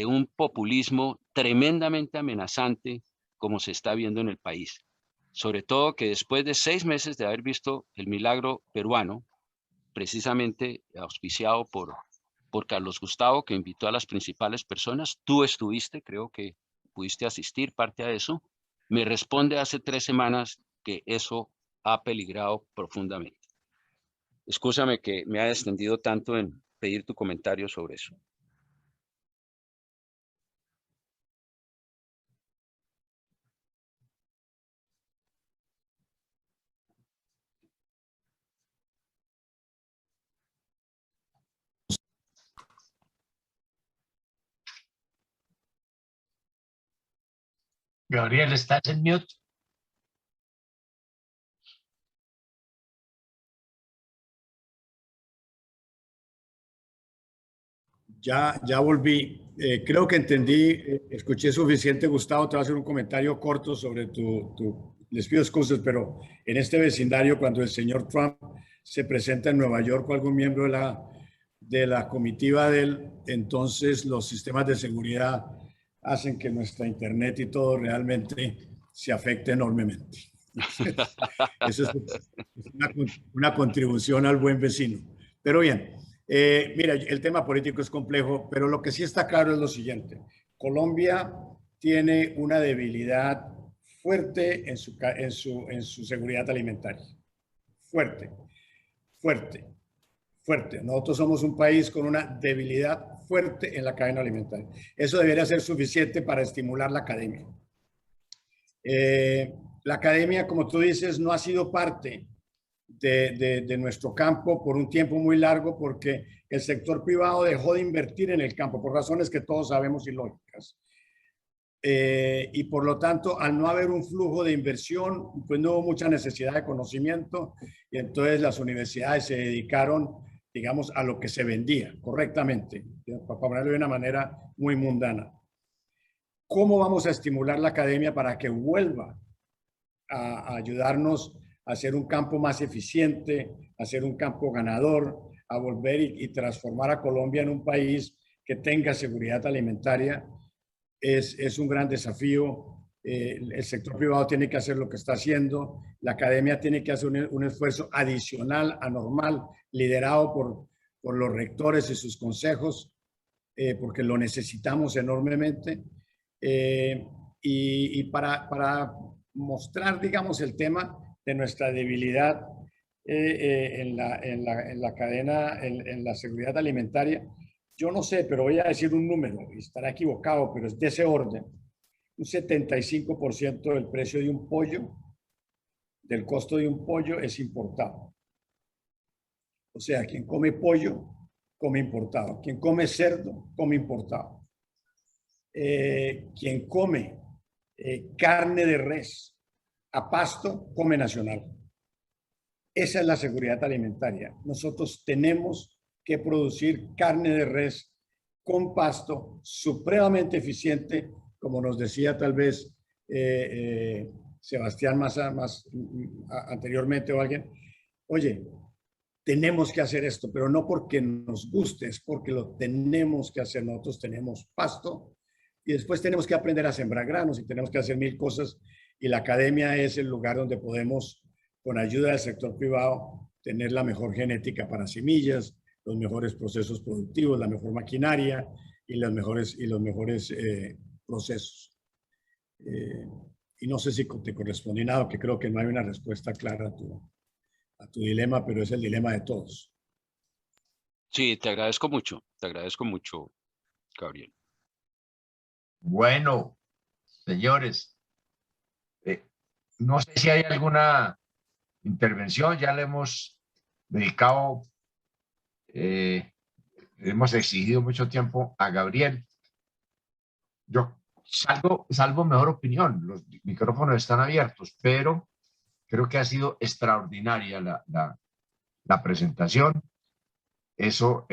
un populismo tremendamente amenazante como se está viendo en el país. Sobre todo que después de 6 meses de haber visto el milagro peruano, precisamente auspiciado por Carlos Gustavo, que invitó a las principales personas, tú estuviste, creo que pudiste asistir parte a eso, me responde hace 3 semanas que eso ha peligrado profundamente. Excúsame que me haya extendido tanto en pedir tu comentario sobre eso. Gabriel, ¿estás en mute? Ya volví. Creo que entendí, escuché suficiente, Gustavo. Te voy a hacer un comentario corto sobre les pido excusas, pero en este vecindario, cuando el señor Trump se presenta en Nueva York o algún miembro de la comitiva de él, entonces los sistemas de seguridad hacen que nuestra internet y todo realmente se afecte enormemente. Eso es una contribución al buen vecino. Pero bien, mira, el tema político es complejo, pero lo que sí está claro es lo siguiente. Colombia tiene una debilidad fuerte en su seguridad alimentaria. Fuerte. Nosotros somos un país con una debilidad fuerte en la cadena alimentaria. Eso debería ser suficiente para estimular la academia. La academia, como tú dices, no ha sido parte de nuestro campo por un tiempo muy largo porque el sector privado dejó de invertir en el campo por razones que todos sabemos y lógicas. Y por lo tanto, al no haber un flujo de inversión, pues no hubo mucha necesidad de conocimiento y entonces las universidades se dedicaron, digamos, a lo que se vendía correctamente, para ponerlo de una manera muy mundana. ¿Cómo vamos a estimular la academia para que vuelva a ayudarnos a hacer un campo más eficiente, a hacer un campo ganador, a volver y transformar a Colombia en un país que tenga seguridad alimentaria? Es un gran desafío. El sector privado tiene que hacer lo que está haciendo. La academia tiene que hacer un esfuerzo adicional, anormal, liderado por los rectores y sus consejos, porque lo necesitamos enormemente. Y para mostrar, digamos, el tema de nuestra debilidad en la cadena, en la seguridad alimentaria, yo no sé, pero voy a decir un número, y estará equivocado, pero es de ese orden. Un 75% del precio de un pollo, del costo de un pollo, es importado. O sea, quien come pollo, come importado. Quien come cerdo, come importado. Quien come carne de res a pasto, come nacional. Esa es la seguridad alimentaria. Nosotros tenemos que producir carne de res con pasto supremamente eficiente, como nos decía tal vez Sebastián más anteriormente o alguien. Oye, tenemos que hacer esto, pero no porque nos guste, es porque lo tenemos que hacer. Nosotros tenemos pasto y después tenemos que aprender a sembrar granos y tenemos que hacer 1000 cosas, y la academia es el lugar donde podemos, con ayuda del sector privado, tener la mejor genética para semillas, los mejores procesos productivos, la mejor maquinaria y los mejores procesos. Y no sé si te corresponde nada, que creo que no hay una respuesta clara a tu dilema, pero es el dilema de todos. Sí, te agradezco mucho, Gabriel. Bueno, señores, no sé si hay alguna intervención, ya le hemos dedicado, hemos exigido mucho tiempo a Gabriel. Yo salvo mejor opinión, los micrófonos están abiertos, pero creo que ha sido extraordinaria la presentación. Eso,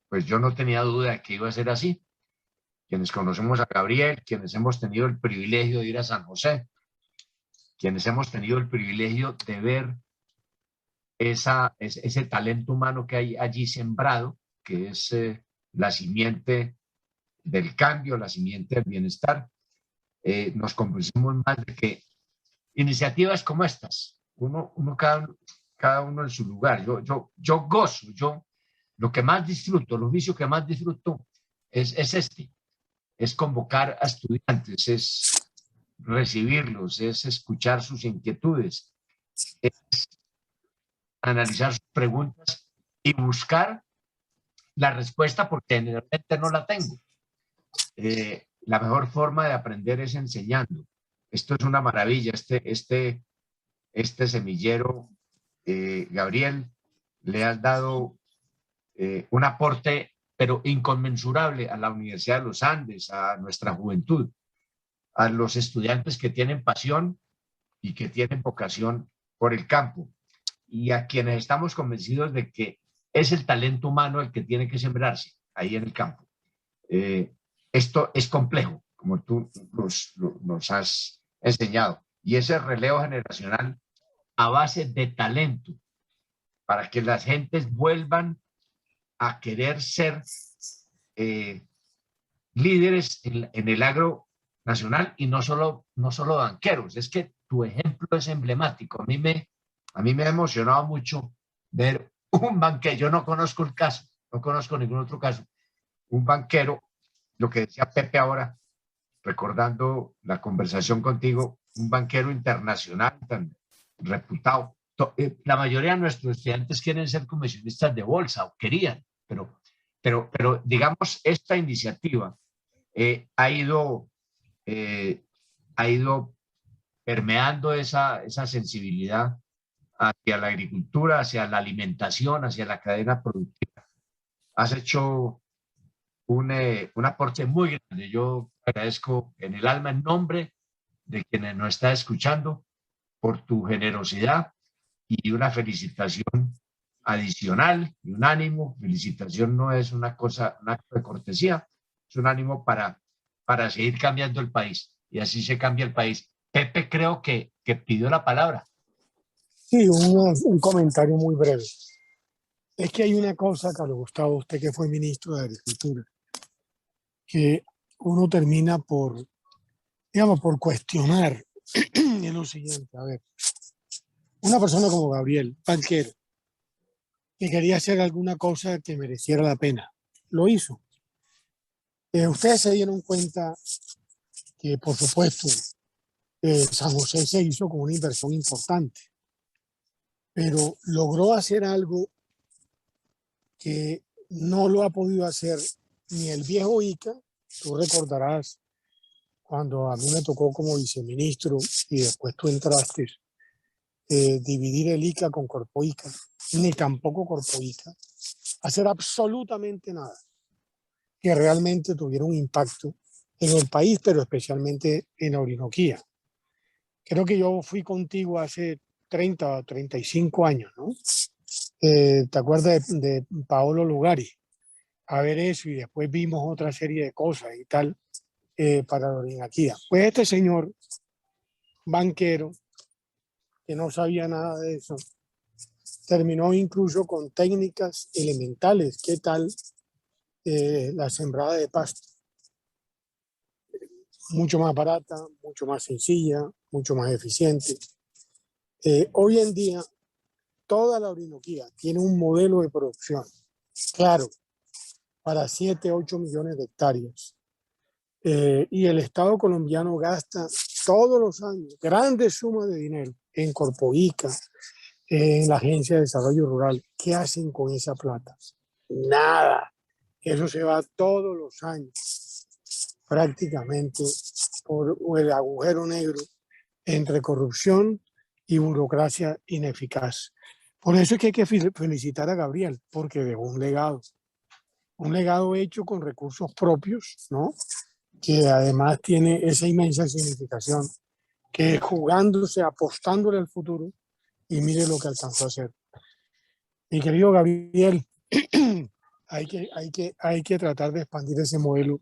pues yo no tenía duda de que iba a ser así. Quienes conocemos a Gabriel, quienes hemos tenido el privilegio de ir a San José, quienes hemos tenido el privilegio de ver ese talento humano que hay allí sembrado, que es la simiente del cambio, la simiente del bienestar, nos convencemos más de que iniciativas como estas, cada uno en su lugar. Yo gozo, lo que más disfruto, el oficio que más disfruto es convocar a estudiantes, es recibirlos, es escuchar sus inquietudes, es analizar sus preguntas y buscar la respuesta, porque generalmente no la tengo. La mejor forma de aprender es enseñando. Esto es una maravilla, este semillero, Gabriel, le has dado un aporte, pero inconmensurable a la Universidad de los Andes, a nuestra juventud, a los estudiantes que tienen pasión y que tienen vocación por el campo, y a quienes estamos convencidos de que es el talento humano el que tiene que sembrarse ahí en el campo. Esto es complejo, como tú nos has enseñado, y ese relevo generacional a base de talento, para que las gentes vuelvan a querer ser líderes en el agro nacional, y no solo banqueros. Es que tu ejemplo es emblemático. A mí me ha emocionado mucho ver un banquero. Yo no conozco el caso, no conozco ningún otro caso. Un banquero, lo que decía Pepe ahora, recordando la conversación contigo, un banquero internacional tan reputado. La mayoría de nuestros estudiantes quieren ser comisionistas de bolsa, o querían, pero digamos, esta iniciativa ha ido permeando esa sensibilidad hacia la agricultura, hacia la alimentación, hacia la cadena productiva. Has hecho un aporte muy grande. Yo agradezco en el alma, en nombre de quienes nos está escuchando, por tu generosidad, y una felicitación adicional y un ánimo. Felicitación no es una cosa, un acto de cortesía, es un ánimo para para seguir cambiando el país. Y así se cambia el país. Pepe creo que pidió la palabra. Sí, un comentario muy breve. Es que hay una cosa, Carlos Gustavo, usted que fue ministro de Agricultura, que uno termina por, digamos, por cuestionar en lo siguiente. A ver, una persona como Gabriel, banquero, que quería hacer alguna cosa que mereciera la pena, lo hizo. Ustedes se dieron cuenta que, por supuesto, San José se hizo con una inversión importante, pero logró hacer algo que no lo ha podido hacer ni el viejo ICA. Tú recordarás cuando a mí me tocó como viceministro y después tú entraste, dividir el ICA con Corpo ICA, ni tampoco Corpo ICA, hacer absolutamente nada que realmente tuviera un impacto en el país, pero especialmente en Orinoquía. Creo que yo fui contigo hace 30 o 35 años, ¿no? ¿Te acuerdas de Paolo Lugari? A ver eso, y después vimos otra serie de cosas y tal para la Orinoquía. Pues este señor banquero, que no sabía nada de eso, terminó incluso con técnicas elementales. ¿Qué tal la sembrada de pasto? Mucho más barata, mucho más sencilla, mucho más eficiente. Hoy en día, toda la Orinoquía tiene un modelo de producción, claro, para 7, 8 millones de hectáreas. Y el Estado colombiano gasta todos los años grandes sumas de dinero en Corpo ICA, en la Agencia de Desarrollo Rural. ¿Qué hacen con esa plata? Nada. Eso se va todos los años, prácticamente, por el agujero negro entre corrupción y burocracia ineficaz. Por eso es que hay que felicitar a Gabriel, porque dejó un legado hecho con recursos propios, ¿no? Que además tiene esa inmensa significación, que es jugándose, apostándole al futuro, y mire lo que alcanzó a hacer. Mi querido Gabriel, hay que tratar de expandir ese modelo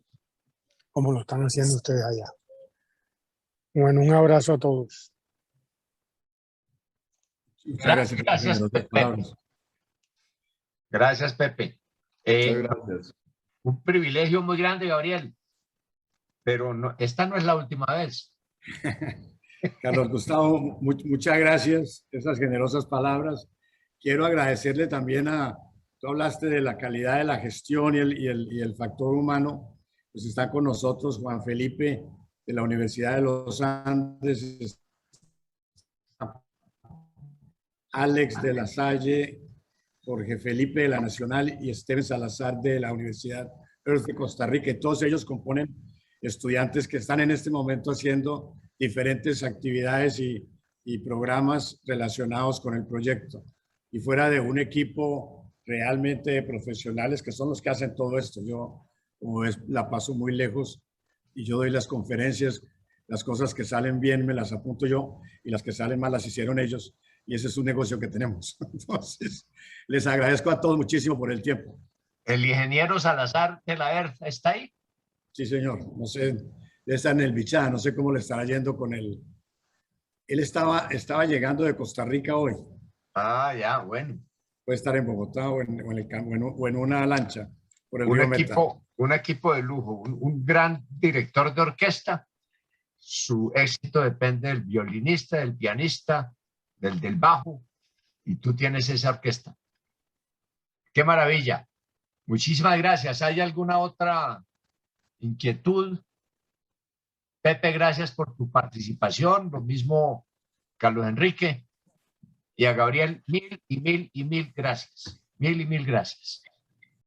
como lo están haciendo ustedes allá. Bueno, un abrazo a todos. Gracias, Pepe. Gracias, Pepe. Muchas gracias. Un privilegio muy grande, Gabriel. Pero no, esta no es la última vez. Carlos Gustavo, muchas gracias por esas generosas palabras. Quiero agradecerle también tú hablaste de la calidad de la gestión y el factor humano. Pues está con nosotros Juan Felipe de la Universidad de los Andes, Alex de la Salle, Jorge Felipe de la Nacional y Esteban Salazar de la Universidad de Costa Rica. Y todos ellos componen estudiantes que están en este momento haciendo diferentes actividades y programas relacionados con el proyecto. Y fuera de un equipo realmente de profesionales que son los que hacen todo esto. Yo, como ves, la paso muy lejos y yo doy las conferencias, las cosas que salen bien me las apunto yo y las que salen mal las hicieron ellos. Y ese es un negocio que tenemos. Entonces, les agradezco a todos muchísimo por el tiempo. ¿El ingeniero Salazar de la ERF está ahí? Sí, señor. No sé, está en el Bichá, no sé cómo le estará yendo con él. Él estaba llegando de Costa Rica hoy. Ah, ya, bueno. Puede estar en Bogotá o en una lancha por el río Meta. Un equipo de lujo, un gran director de orquesta. Su éxito depende del violinista, del pianista, del bajo, y tú tienes esa orquesta. ¡Qué maravilla! Muchísimas gracias. ¿Hay alguna otra inquietud? Pepe, gracias por tu participación. Lo mismo Carlos Enrique. Y a Gabriel, mil y mil y mil gracias. Mil y mil gracias.